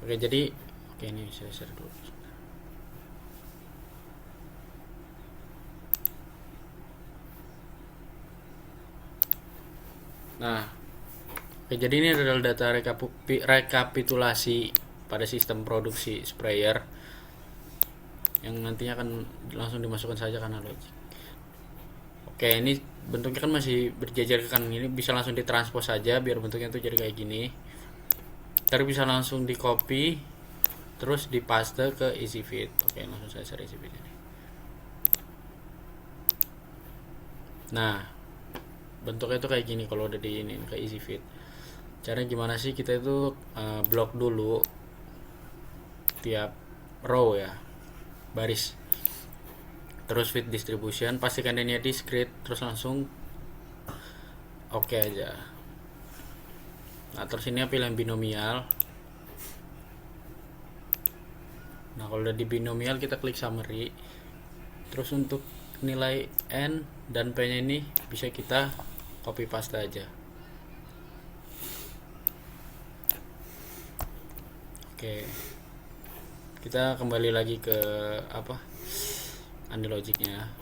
Oke, jadi ini saya share dulu. Nah, oke, jadi ini adalah data rekapitulasi pada sistem produksi sprayer yang nantinya akan langsung dimasukkan saja karena logik. Oke, ini bentuknya kan masih berjejer ke kanan, ini bisa langsung ditranspos saja biar bentuknya tuh jadi kayak gini. Ntar bisa langsung di copy terus dipaste ke EasyFit. Oke, langsung saya share EasyFit ini. Nah, bentuknya itu kayak gini kalau udah di ini ke EasyFit. Caranya gimana sih? Kita itu blok dulu tiap row ya, baris. Terus fit distribution, pastikan ini discrete, terus langsung oke aja. Nah, terus ini pilih binomial. Nah, kalau udah di binomial kita klik summary. Terus untuk nilai N dan P nya ini bisa kita copy paste aja. Oke, kita kembali lagi ke apa, Anilogicnya.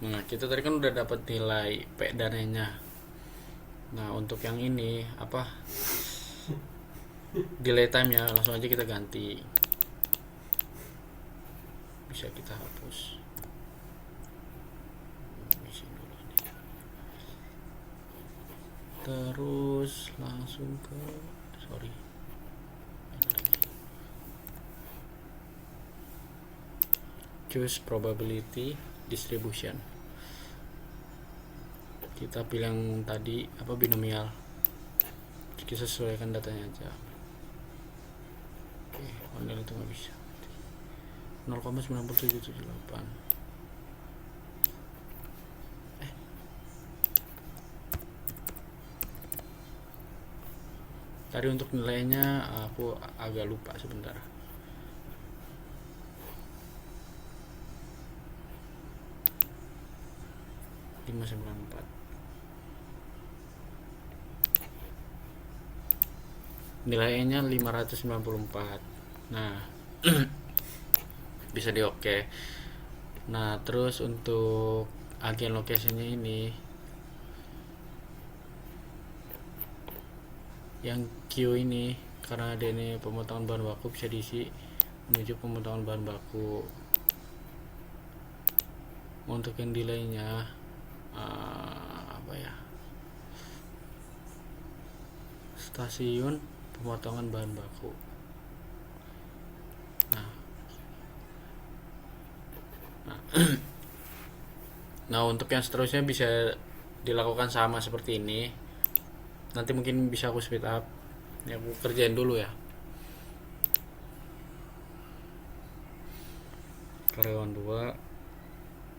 Nah, kita tadi kan udah dapat nilai P dan N nya. Nah, untuk yang ini apa, delay time nya langsung aja kita ganti, bisa kita hapus. Terus langsung ke choose probability distribution. Kita pilih yang tadi apa, binomial. Kita sesuaikan datanya aja. Oke, online itu nggak bisa. 0,9778. Tadi untuk nilainya aku agak lupa sebentar. Lima sembilan empat. nilainya 594. Nah, bisa di oke. Nah, terus untuk agen locationnya ini yang Q ini, karena ada ini pemotongan bahan baku, bisa diisi menuju pemotongan bahan baku. Untuk yang delaynya apa ya, stasiun pemotongan bahan baku. Nah, nah untuk yang seterusnya bisa dilakukan sama seperti ini. Nanti mungkin bisa aku speed up. Ya, aku kerjain dulu ya. Karyawan 2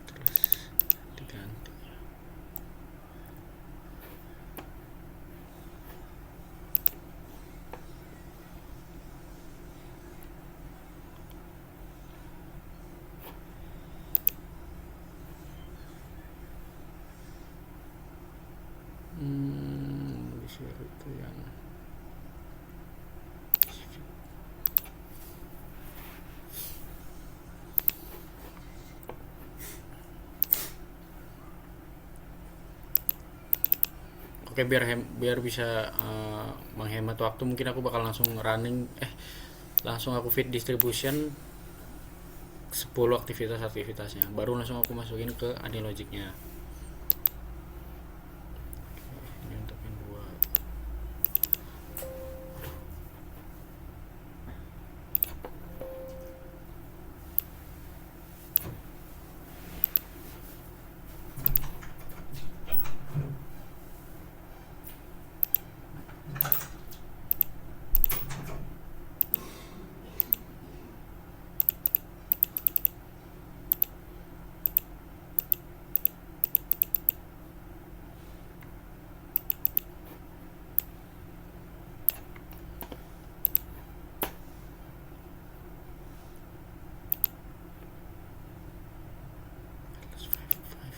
terus diganti. Di share itu yang oke. Biar bisa menghemat waktu, mungkin aku bakal langsung langsung aku feed distribution 10 aktivitasnya, baru langsung aku masukin ke Anilogicnya. Ini untuk yang dua.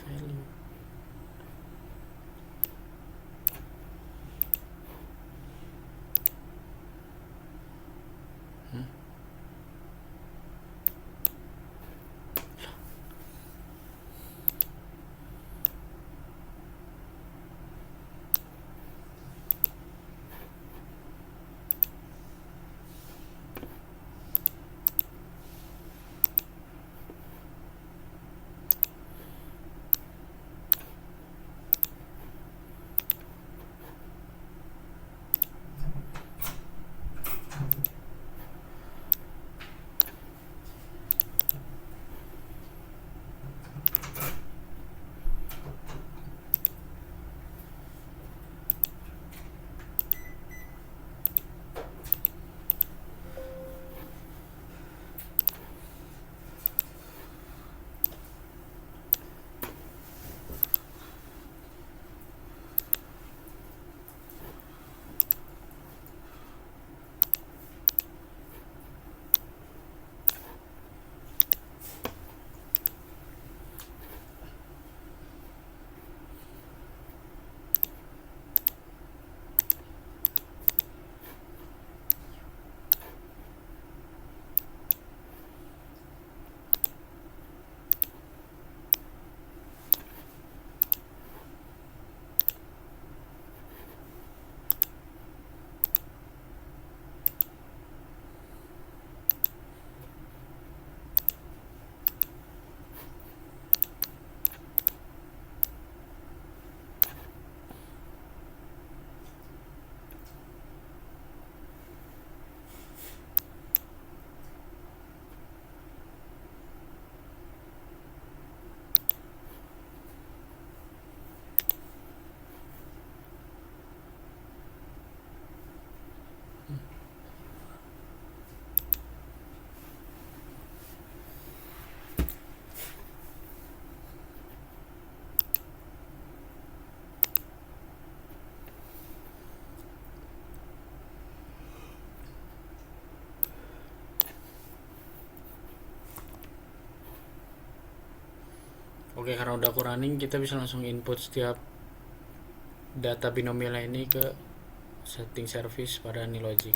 Value. Oke, karena udah aku running, kita bisa langsung input setiap data binomialnya ini ke setting service pada Nilogic.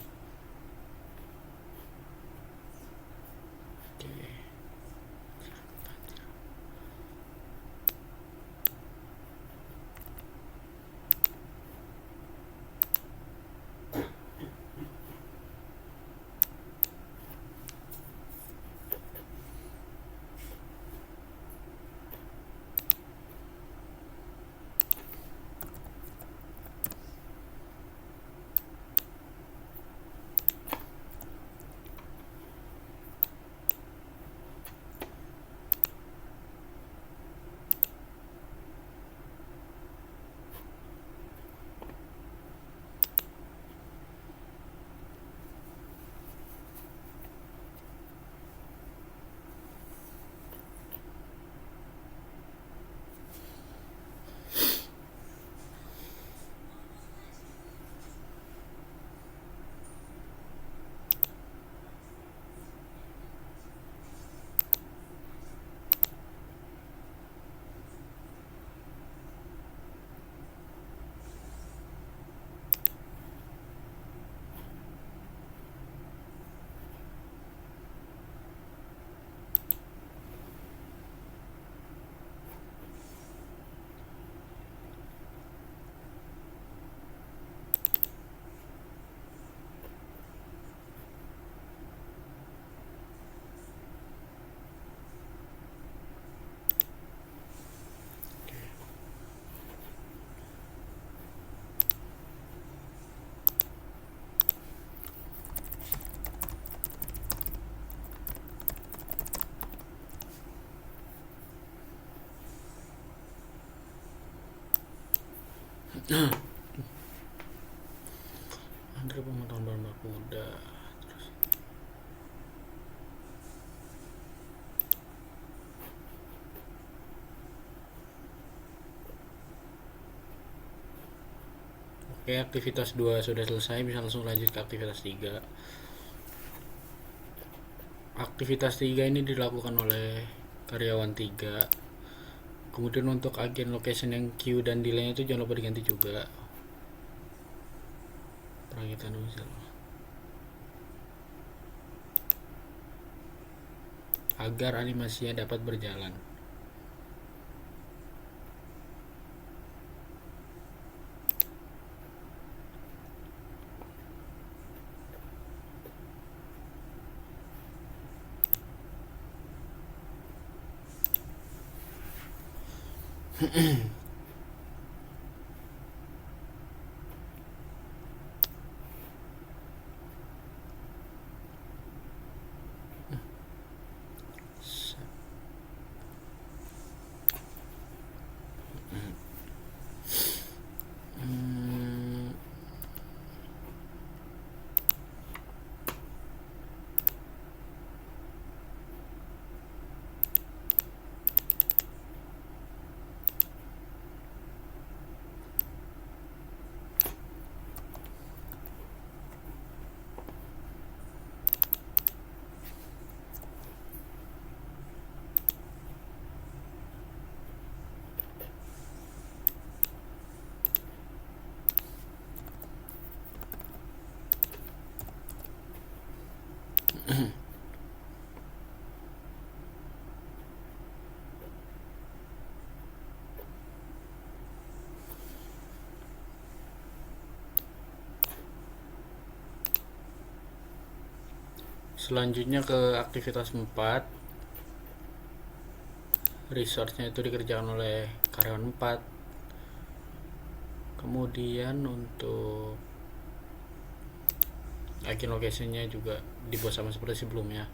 Oke. Antri pemotongan bahan baku udah. Oke, aktivitas 2 sudah selesai, bisa langsung lanjut ke aktivitas 3. Aktivitas 3 ini dilakukan oleh karyawan 3. Kemudian untuk agen location yang queue dan delay itu jangan lupa diganti juga. Perakitan misalnya. Agar animasinya dapat berjalan. Hmm, Selanjutnya ke aktivitas 4. Resource-nya itu dikerjakan oleh karyawan 4. Kemudian untuk agen location-nya juga dibuat sama seperti sebelumnya.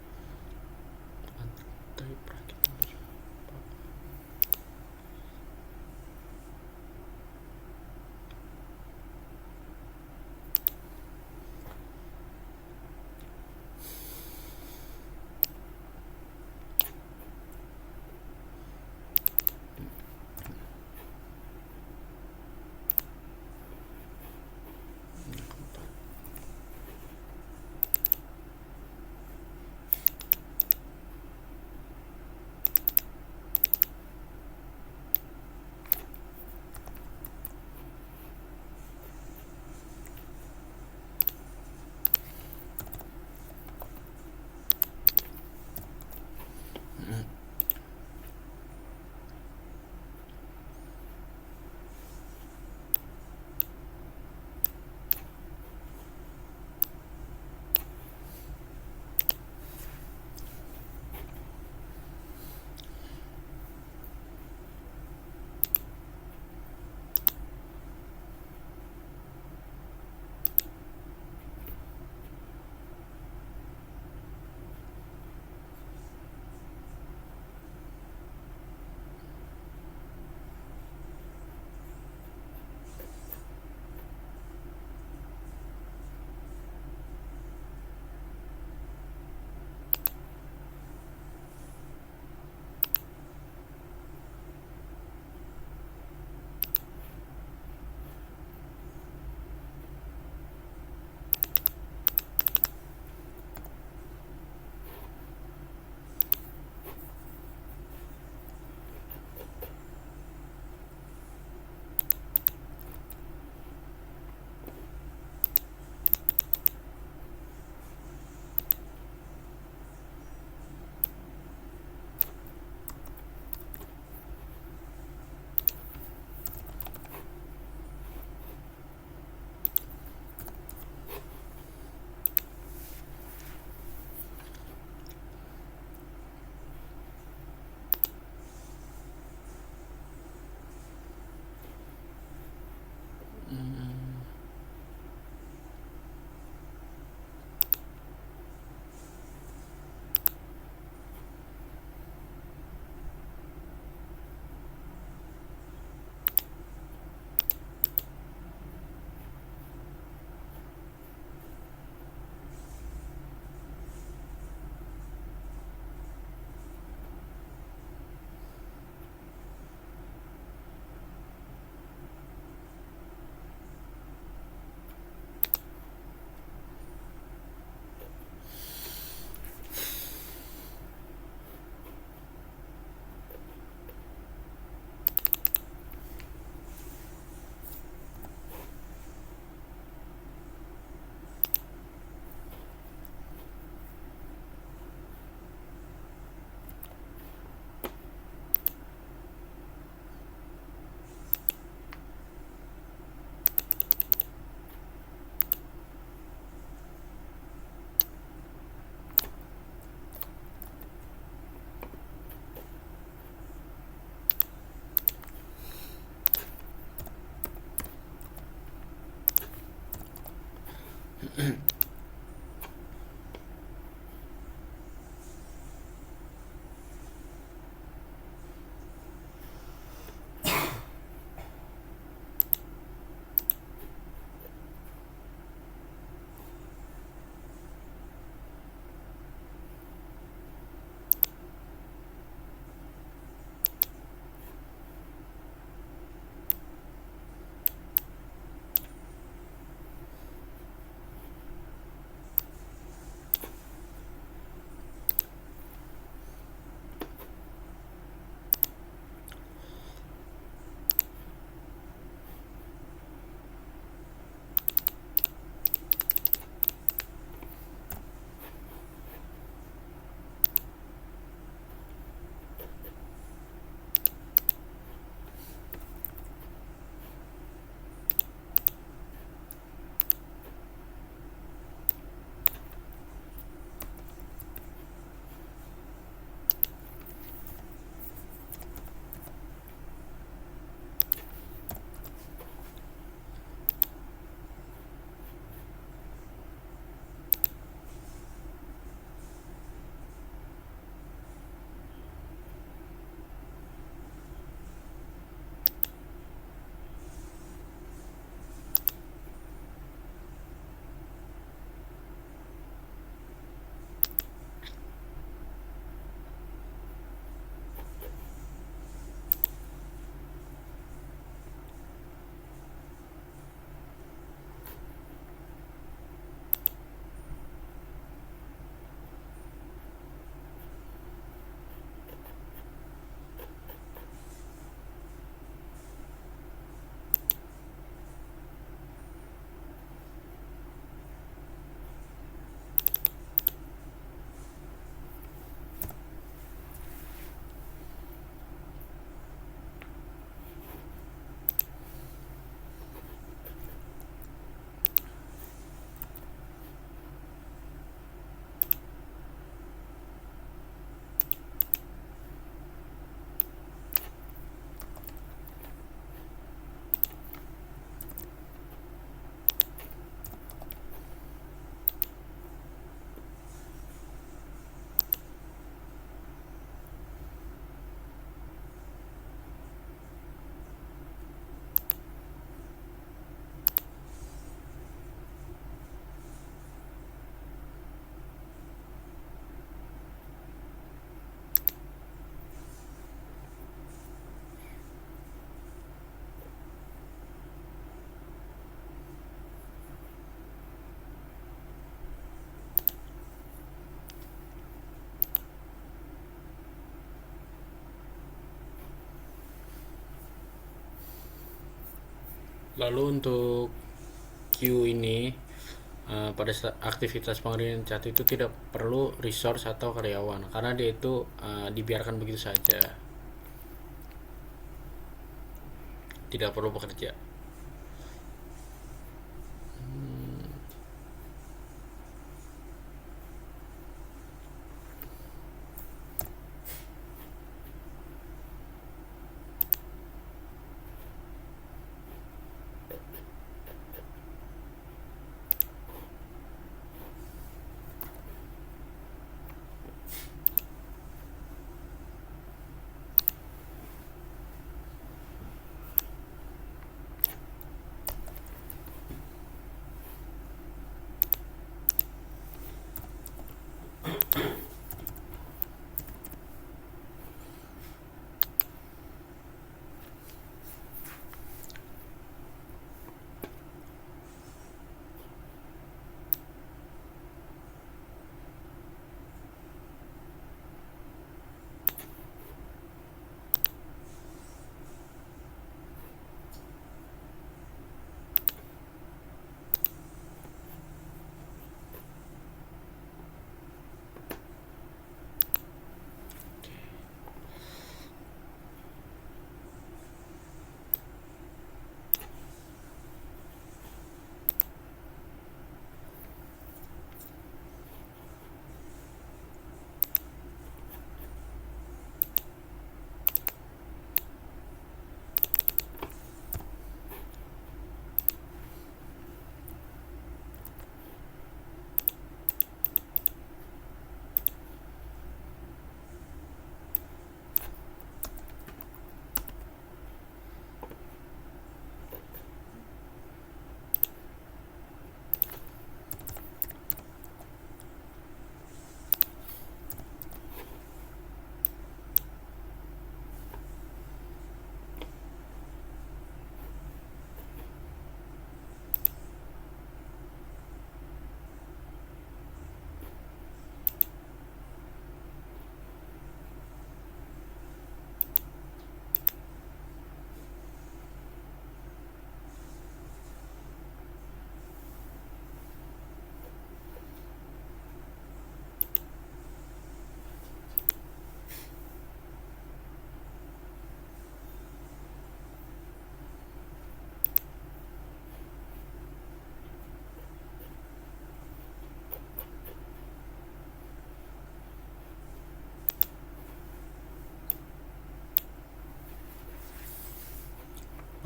Lalu untuk Q ini pada aktivitas pengeringan cat itu tidak perlu resource atau karyawan karena dia itu dibiarkan begitu saja, tidak perlu bekerja.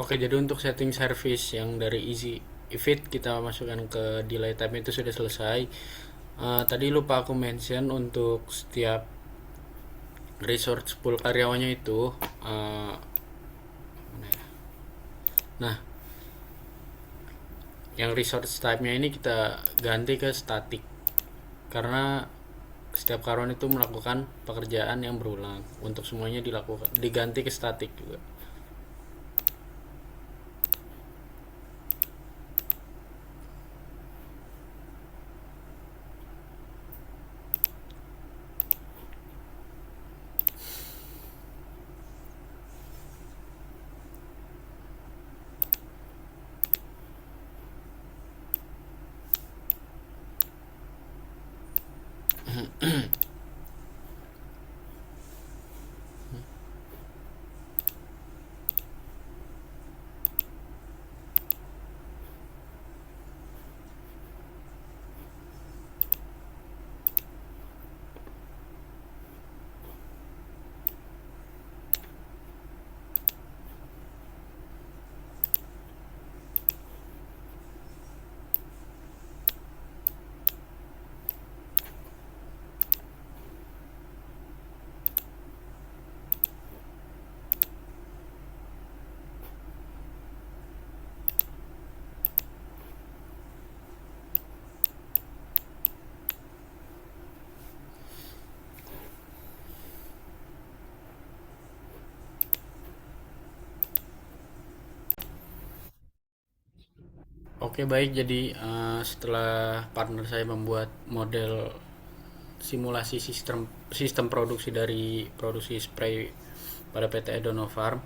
Oke, jadi untuk setting service yang dari easy fit kita masukkan ke delay time itu sudah selesai. Tadi lupa aku mention untuk setiap resource pool karyawannya itu uh, nah, yang resource type-nya ini kita ganti ke static karena setiap karyawan itu melakukan pekerjaan yang berulang, untuk semuanya dilakukan diganti ke static juga. Oke, baik, jadi setelah partner saya membuat model simulasi sistem sistem produksi dari produksi spray pada PT Edonovarm,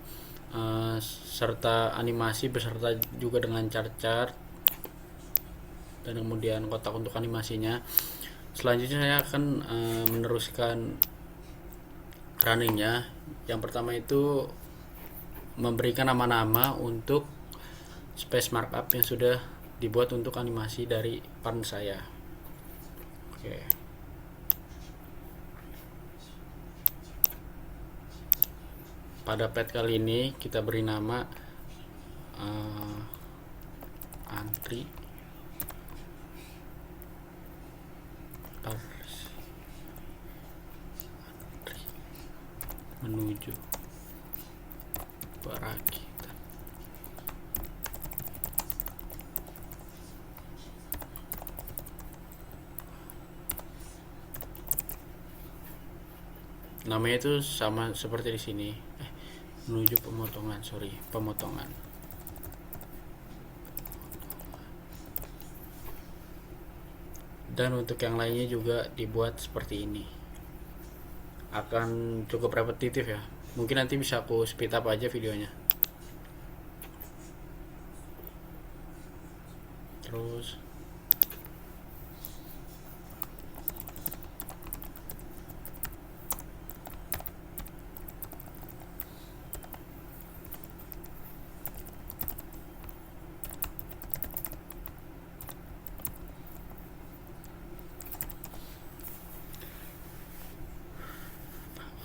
serta animasi beserta juga dengan chart-chart dan kemudian kotak untuk animasinya. Selanjutnya saya akan meneruskan runningnya. Yang pertama itu memberikan nama-nama untuk space markup yang sudah dibuat untuk animasi dari partner saya. Oke. Pada pad kali ini kita beri nama antri menuju perakitan. Namanya itu sama seperti di sini. Menuju pemotongan, pemotongan. Dan untuk yang lainnya juga dibuat seperti ini. Akan cukup repetitif ya. Mungkin nanti bisa aku speed up aja videonya. Terus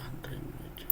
antri menuju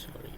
sorry.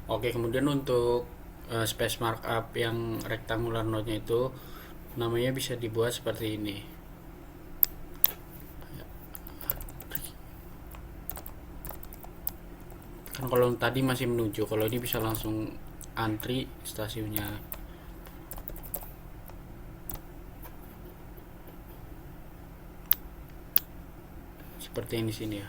Oke, kemudian untuk space markup yang rectangular node-nya itu namanya bisa dibuat seperti ini. Kan kalau tadi masih menuju, kalau ini bisa langsung antri stasiunnya. Seperti yang di sini ya.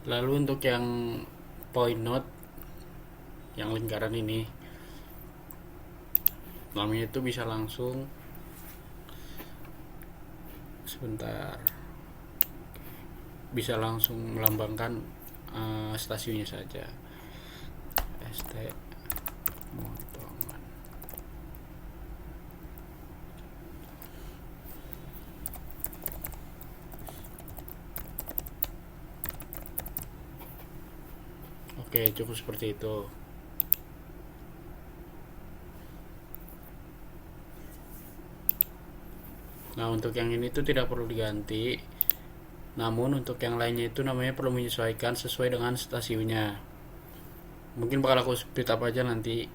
Lalu untuk yang point node yang lingkaran ini namanya itu bisa langsung sebentar bisa langsung melambangkan stasiunnya saja. ST Motongan. Oke, cukup seperti itu. Nah, untuk yang ini tuh tidak perlu diganti. Namun untuk yang lainnya itu namanya perlu menyesuaikan sesuai dengan stasiunnya. Mungkin bakal aku speed up aja nanti.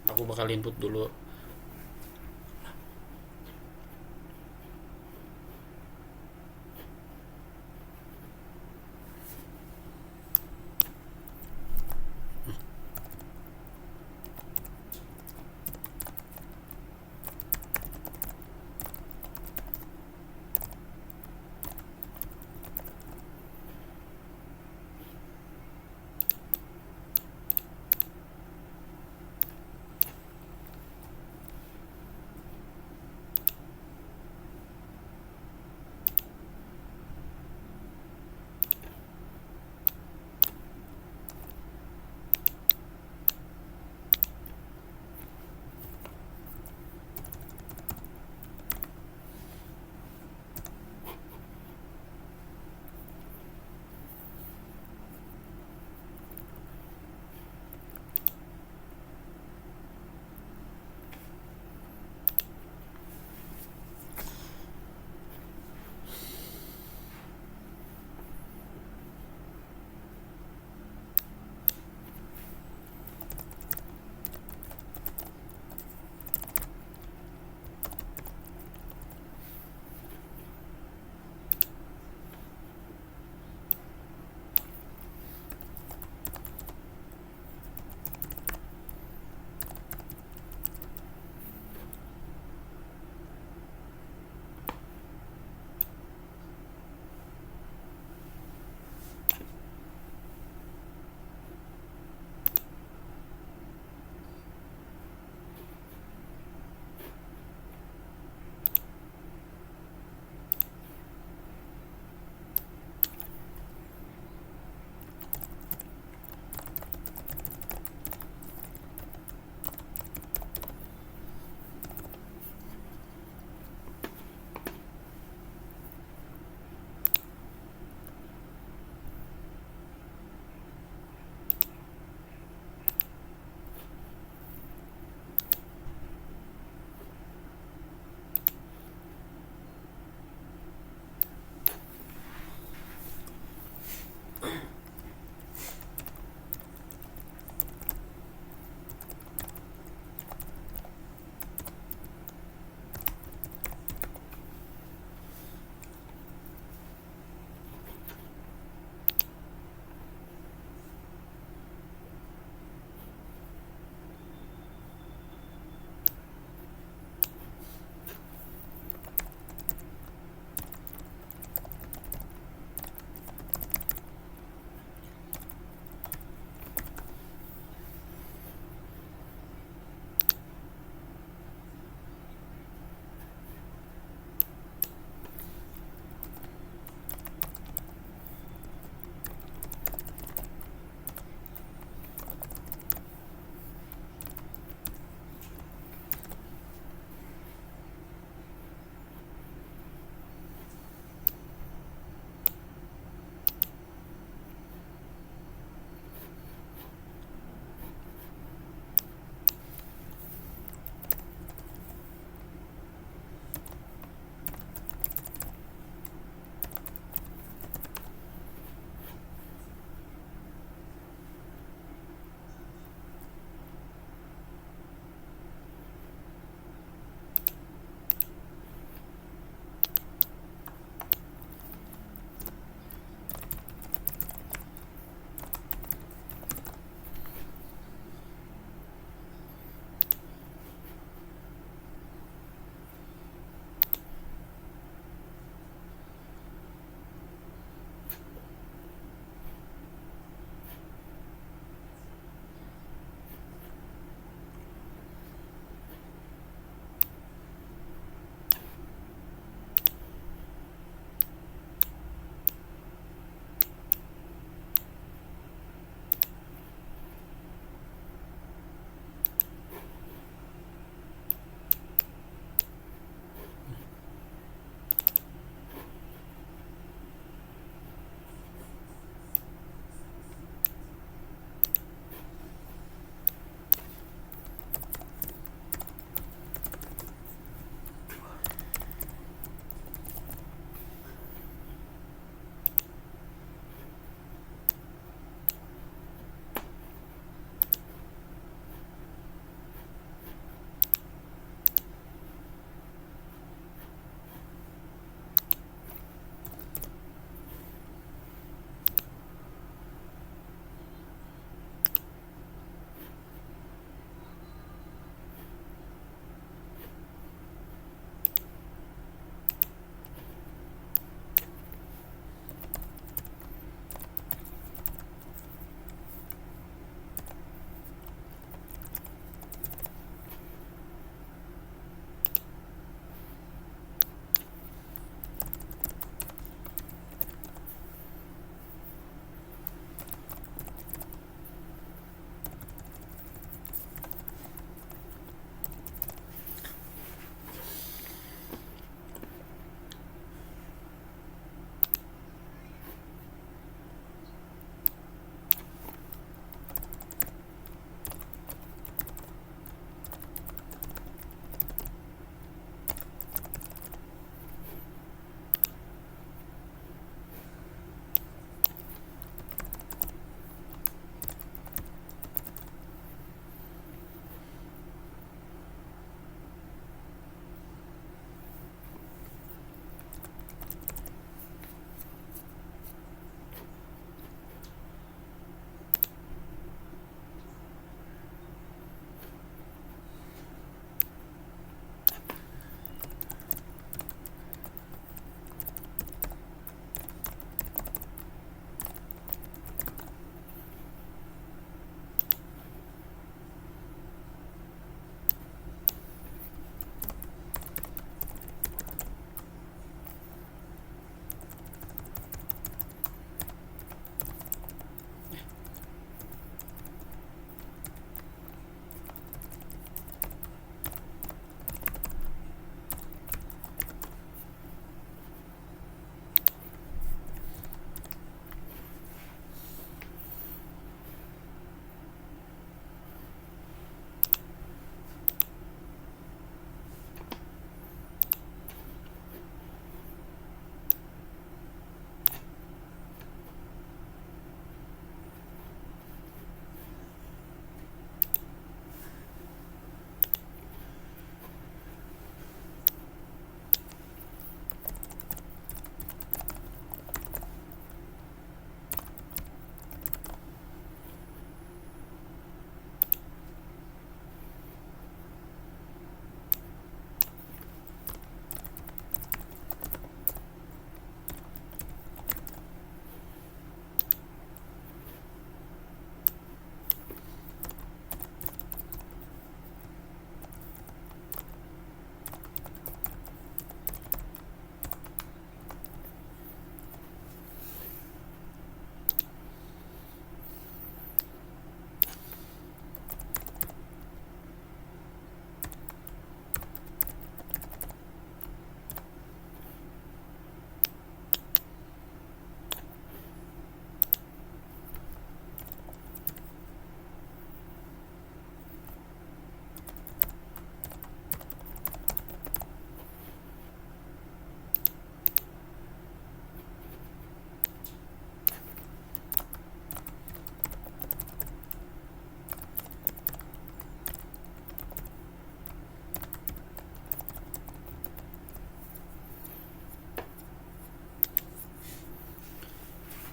Aku bakal input dulu.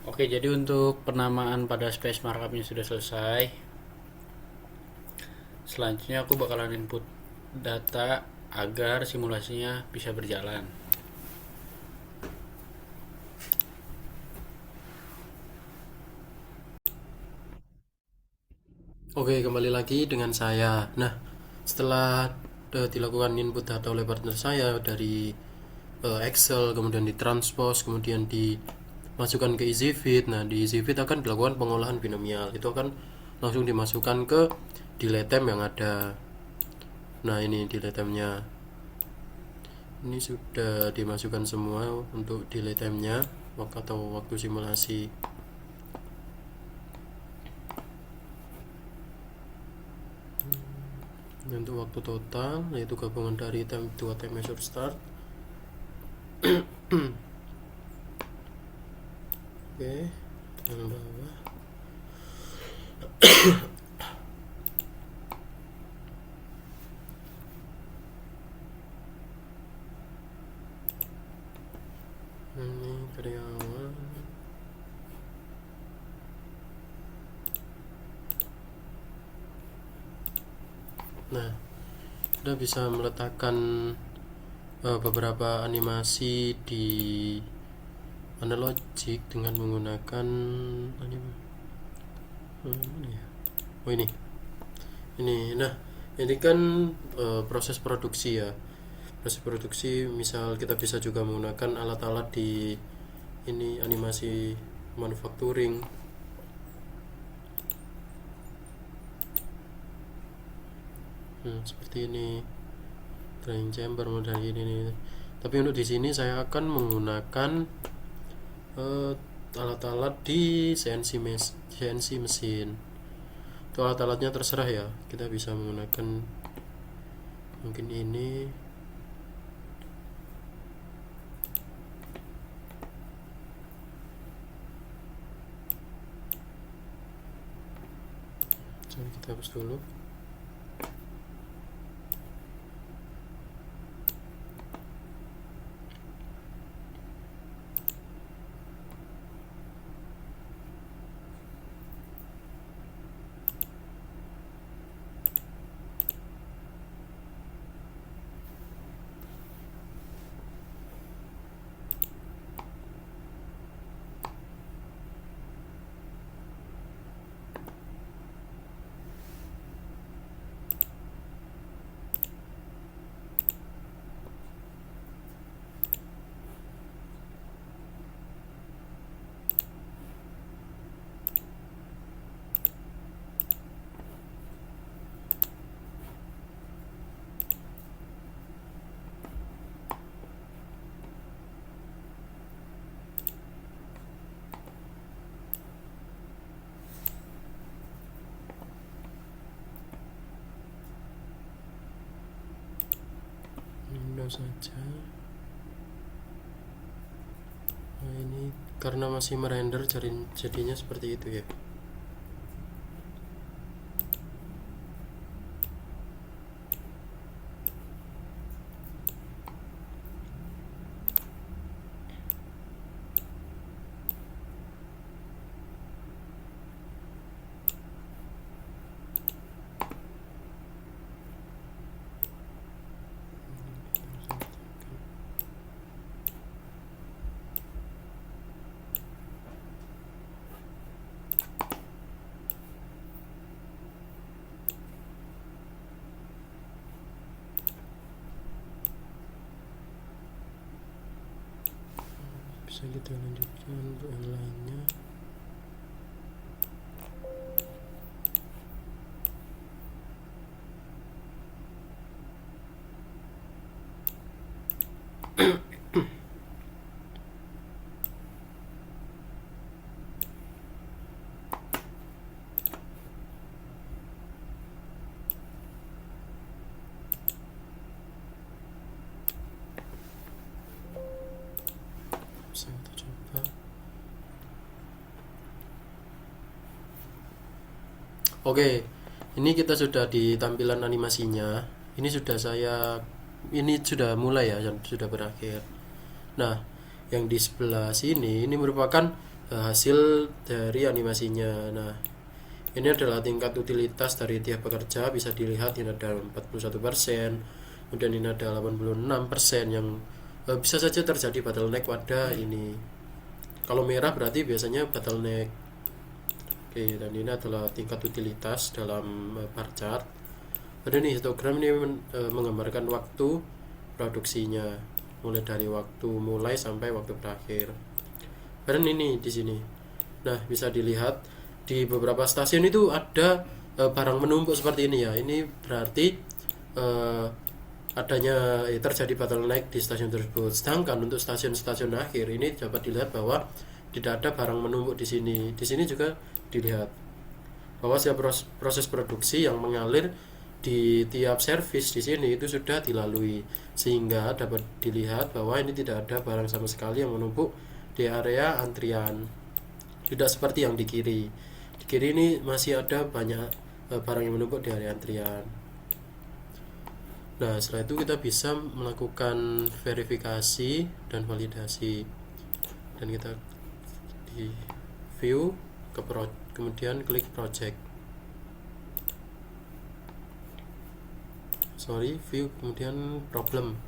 Oke, jadi untuk penamaan pada space markupnya sudah selesai. Selanjutnya aku bakalan input data agar simulasinya bisa berjalan. Oke, kembali lagi dengan saya. Nah, setelah dilakukan input data oleh partner saya dari Excel, kemudian ditranspose, kemudian dimasukkan ke EasyFit. Nah, di EasyFit akan dilakukan pengolahan binomial. Itu akan langsung dimasukkan ke delay time yang ada. Nah, ini delay time-nya. Ini sudah dimasukkan semua untuk delay time-nya atau waktu simulasi. Untuk waktu total yaitu gabungan dari dua time measure start. Oke, yang bawah. Ini dari awal. Nah, kita bisa meletakkan beberapa animasi di analogic dengan menggunakan oh ini nah ini kan proses produksi ya, proses produksi. Misal kita bisa juga menggunakan alat-alat di ini animasi manufacturing. Seperti ini drying chamber model ini. Tapi untuk di sini saya akan menggunakan alat-alat di CNC mesin. Itu alat-alatnya terserah ya. Kita bisa menggunakan mungkin ini. Coba kita hapus dulu. Windows saja. Nah, ini karena masih merender jadinya seperti itu ya. Bisa kita lanjutkan untuk yang lainnya. Bisa kita coba. Oke, ini kita sudah di tampilan animasinya. Ini sudah mulai ya, sudah berakhir. Nah, yang di sebelah sini ini merupakan hasil dari animasinya. Nah, ini adalah tingkat utilitas dari tiap pekerja, bisa dilihat ini ada 41%, kemudian ini ada 86% yang bisa saja terjadi bottleneck pada ini. Kalau merah berarti biasanya bottleneck. Oke, dan ini adalah tingkat utilitas dalam bar chart. Ada nih histogram ini menggambarkan waktu produksinya, mulai dari waktu mulai sampai waktu berakhir. Dan ini di sini. Nah, bisa dilihat di beberapa stasiun itu ada barang menumpuk seperti ini ya. Ini berarti eh, adanya terjadi bottleneck di stasiun tersebut. Sedangkan untuk stasiun-stasiun akhir ini dapat dilihat bahwa tidak ada barang menumpuk di sini. Di sini juga dilihat bahwa setiap proses produksi yang mengalir di tiap servis di sini itu sudah dilalui, sehingga dapat dilihat bahwa ini tidak ada barang sama sekali yang menumpuk di area antrian, tidak seperti yang di kiri. Di kiri ini masih ada banyak barang yang menumpuk di area antrian. Nah, setelah itu kita bisa melakukan verifikasi dan validasi, dan kita di view ke kemudian klik project, view kemudian problem.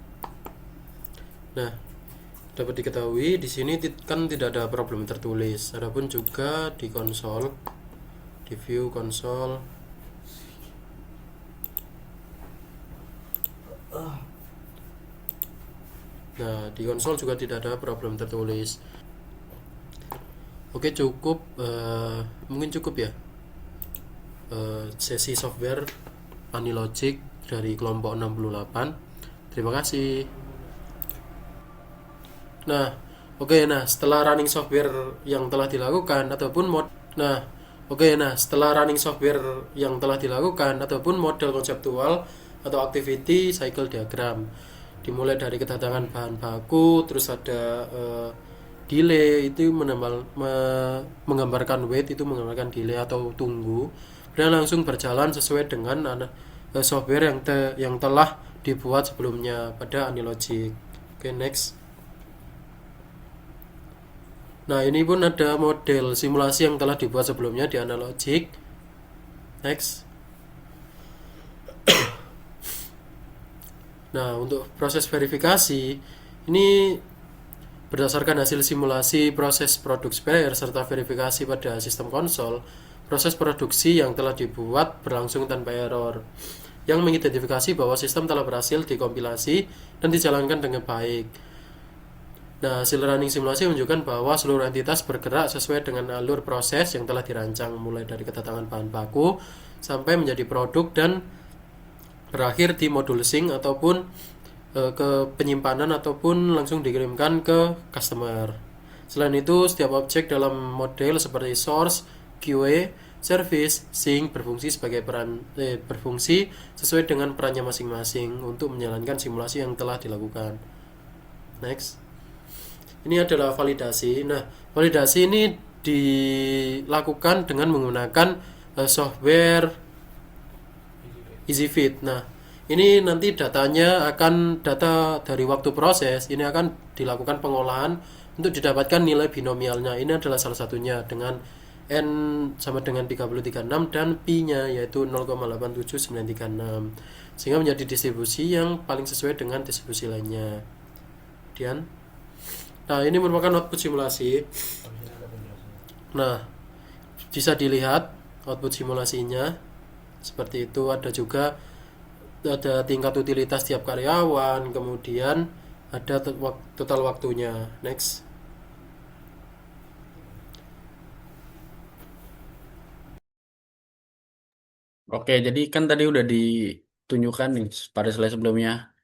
Nah, dapat diketahui di sini kan tidak ada problem tertulis. Adapun juga di konsol, di view konsol, nah di konsol juga tidak ada problem tertulis. Oke, cukup mungkin cukup ya sesi software Anilogic dari kelompok 68. Terima kasih. Nah, oke, nah setelah running software yang telah dilakukan ataupun nah, oke, nah setelah running software yang telah dilakukan ataupun model konseptual atau activity cycle diagram, dimulai dari kedatangan bahan baku, terus ada delay itu menggambarkan wait, itu menggambarkan delay atau tunggu, dan langsung berjalan sesuai dengan software yang telah dibuat sebelumnya pada Anilogic. Oke, next. Nah, ini pun ada model simulasi yang telah dibuat sebelumnya di Analogic. Next. Nah, untuk proses verifikasi, ini berdasarkan hasil simulasi proses produk sprayer serta verifikasi pada sistem konsol, proses produksi yang telah dibuat berlangsung tanpa error, yang mengidentifikasi bahwa sistem telah berhasil dikompilasi dan dijalankan dengan baik. Nah, hasil running simulasi menunjukkan bahwa seluruh entitas bergerak sesuai dengan alur proses yang telah dirancang, mulai dari kedatangan bahan baku sampai menjadi produk dan berakhir di modul sync ataupun ke penyimpanan ataupun langsung dikirimkan ke customer. Selain itu, setiap objek dalam model seperti source, QA, service, sync berfungsi sesuai dengan perannya masing-masing untuk menjalankan simulasi yang telah dilakukan. Next. Ini adalah validasi. Nah, validasi ini dilakukan dengan menggunakan software EasyFit. Nah, ini nanti data dari waktu proses ini akan dilakukan pengolahan untuk didapatkan nilai binomialnya. Ini adalah salah satunya dengan N sama dengan 3036 dan Pi-nya yaitu 0,87936, sehingga menjadi distribusi yang paling sesuai dengan distribusi lainnya. Kemudian, nah ini merupakan output simulasi. Nah, bisa dilihat output simulasinya seperti itu. Ada tingkat utilitas tiap karyawan, kemudian ada total waktunya. Next. Oke, jadi kan tadi udah ditunjukkan nih pada slide sebelumnya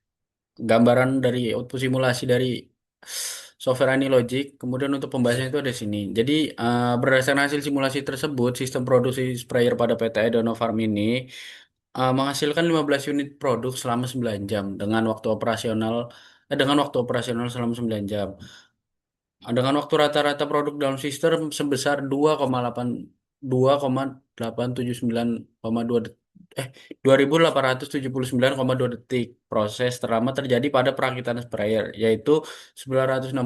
gambaran dari output simulasi dari software Anilogic. Kemudian untuk pembahasannya itu ada di sini. Jadi berdasarkan hasil simulasi tersebut, sistem produksi sprayer pada PT Edono Farm ini menghasilkan 15 unit produk selama 9 jam dengan waktu operasional selama 9 jam. Dengan waktu rata-rata produk dalam sistem sebesar 2,8 2,879,2 eh 2879,2 detik. Proses terlama terjadi pada perakitan sprayer yaitu 962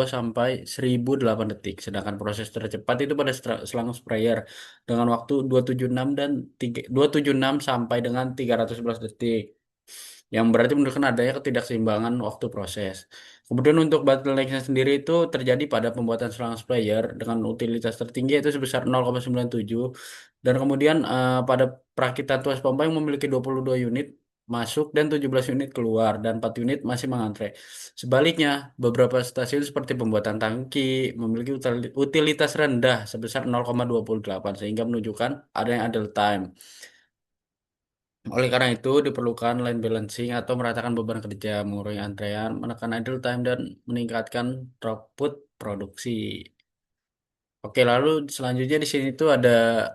sampai 1008 detik. Sedangkan proses tercepat itu pada selang sprayer dengan waktu 276 dan 276 sampai dengan 311 detik. Yang berarti menunjukkan adanya ketidakseimbangan waktu proses. Kemudian untuk bottleneck-nya sendiri itu terjadi pada pembuatan selang sprayer dengan utilitas tertinggi itu sebesar 0,97 dan kemudian pada perakitan tuas pompa yang memiliki 22 unit masuk dan 17 unit keluar dan 4 unit masih mengantre. Sebaliknya, beberapa stasiun seperti pembuatan tangki memiliki utilitas rendah sebesar 0,28 sehingga menunjukkan adanya idle time. Oleh karena itu, diperlukan line balancing atau meratakan beban kerja, mengurangi antrean, menekan idle time, dan meningkatkan throughput produksi. Oke, lalu selanjutnya di sini tuh ada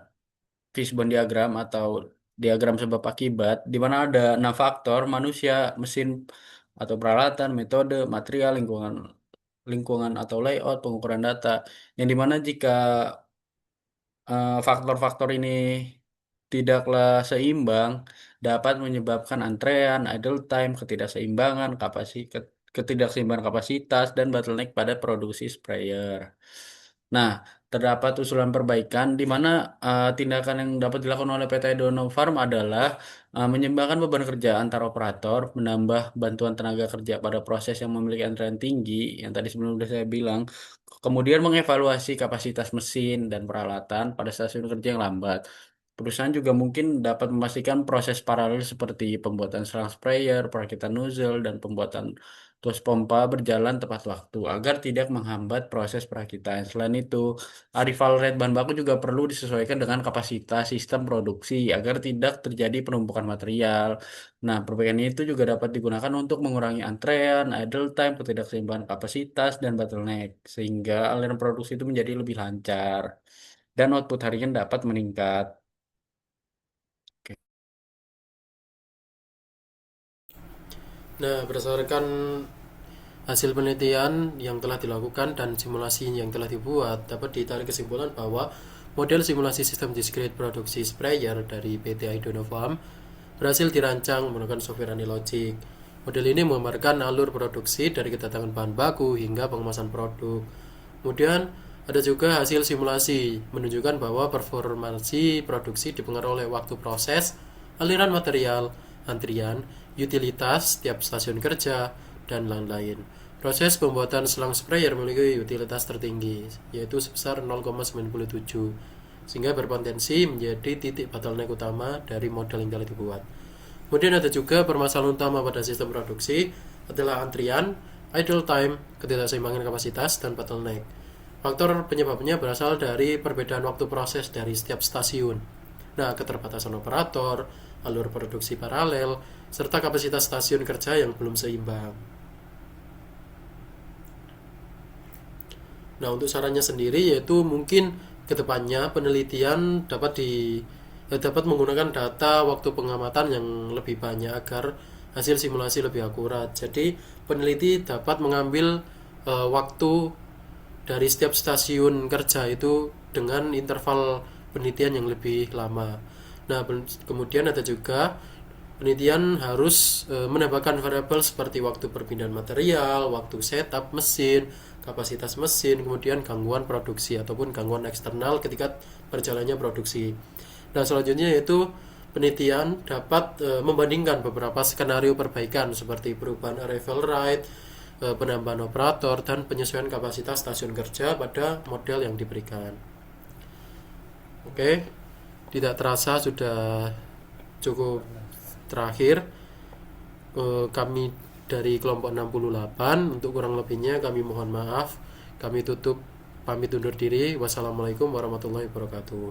fishbone diagram atau diagram sebab akibat, di mana ada 6 faktor, manusia, mesin atau peralatan, metode, material, lingkungan, lingkungan atau layout, pengukuran data, yang dimana jika faktor-faktor ini tidaklah seimbang, dapat menyebabkan antrean, idle time, ketidakseimbangan, ketidakseimbangan kapasitas, dan bottleneck pada produksi sprayer. Nah, terdapat usulan perbaikan di mana tindakan yang dapat dilakukan oleh PT Dono Farm adalah menyeimbangkan beban kerja antar operator, menambah bantuan tenaga kerja pada proses yang memiliki antrean tinggi, yang tadi sebelum sudah saya bilang, kemudian mengevaluasi kapasitas mesin dan peralatan pada stasiun kerja yang lambat. Perusahaan juga mungkin dapat memastikan proses paralel seperti pembuatan selang sprayer, perakitan nozzle, dan pembuatan tuas pompa berjalan tepat waktu agar tidak menghambat proses perakitan. Selain itu, arrival rate bahan baku juga perlu disesuaikan dengan kapasitas sistem produksi agar tidak terjadi penumpukan material. Nah, perbaikan itu juga dapat digunakan untuk mengurangi antrean, idle time, ketidakseimbangan kapasitas, dan bottleneck, sehingga aliran produksi itu menjadi lebih lancar dan output harian dapat meningkat. Oke. Nah, berdasarkan hasil penelitian yang telah dilakukan dan simulasi yang telah dibuat, dapat ditarik kesimpulan bahwa model simulasi sistem discrete produksi sprayer dari PT Idonofarm berhasil dirancang menggunakan software Anilogic. Model ini menggambarkan alur produksi dari kedatangan bahan baku hingga pengemasan produk. Kemudian ada juga hasil simulasi menunjukkan bahwa performansi produksi dipengaruhi oleh waktu proses, aliran material, antrian, utilitas tiap stasiun kerja, dan lain-lain. Proses pembuatan selang sprayer memiliki utilitas tertinggi, yaitu sebesar 0,97, sehingga berpotensi menjadi titik bottleneck utama dari model yang telah dibuat. Kemudian ada juga permasalahan utama pada sistem produksi adalah antrian, idle time, ketidakseimbangan kapasitas, dan bottleneck. Faktor penyebabnya berasal dari perbedaan waktu proses dari setiap stasiun. Nah, keterbatasan operator, alur produksi paralel, serta kapasitas stasiun kerja yang belum seimbang. Nah, untuk sarannya sendiri yaitu mungkin kedepannya penelitian dapat menggunakan data waktu pengamatan yang lebih banyak agar hasil simulasi lebih akurat. Jadi peneliti dapat mengambil waktu dari setiap stasiun kerja itu dengan interval penelitian yang lebih lama. Nah, kemudian ada juga penelitian harus menambahkan variabel seperti waktu perpindahan material, waktu setup mesin, kapasitas mesin, kemudian gangguan produksi ataupun gangguan eksternal ketika berjalannya produksi. Nah, selanjutnya yaitu penelitian dapat membandingkan beberapa skenario perbaikan seperti perubahan arrival rate, penambahan operator, dan penyesuaian kapasitas stasiun kerja pada model yang diberikan. Oke, tidak terasa sudah cukup terakhir. Kami dari kelompok 68, untuk kurang lebihnya kami mohon maaf. Kami tutup, pamit undur diri. Wassalamualaikum warahmatullahi wabarakatuh.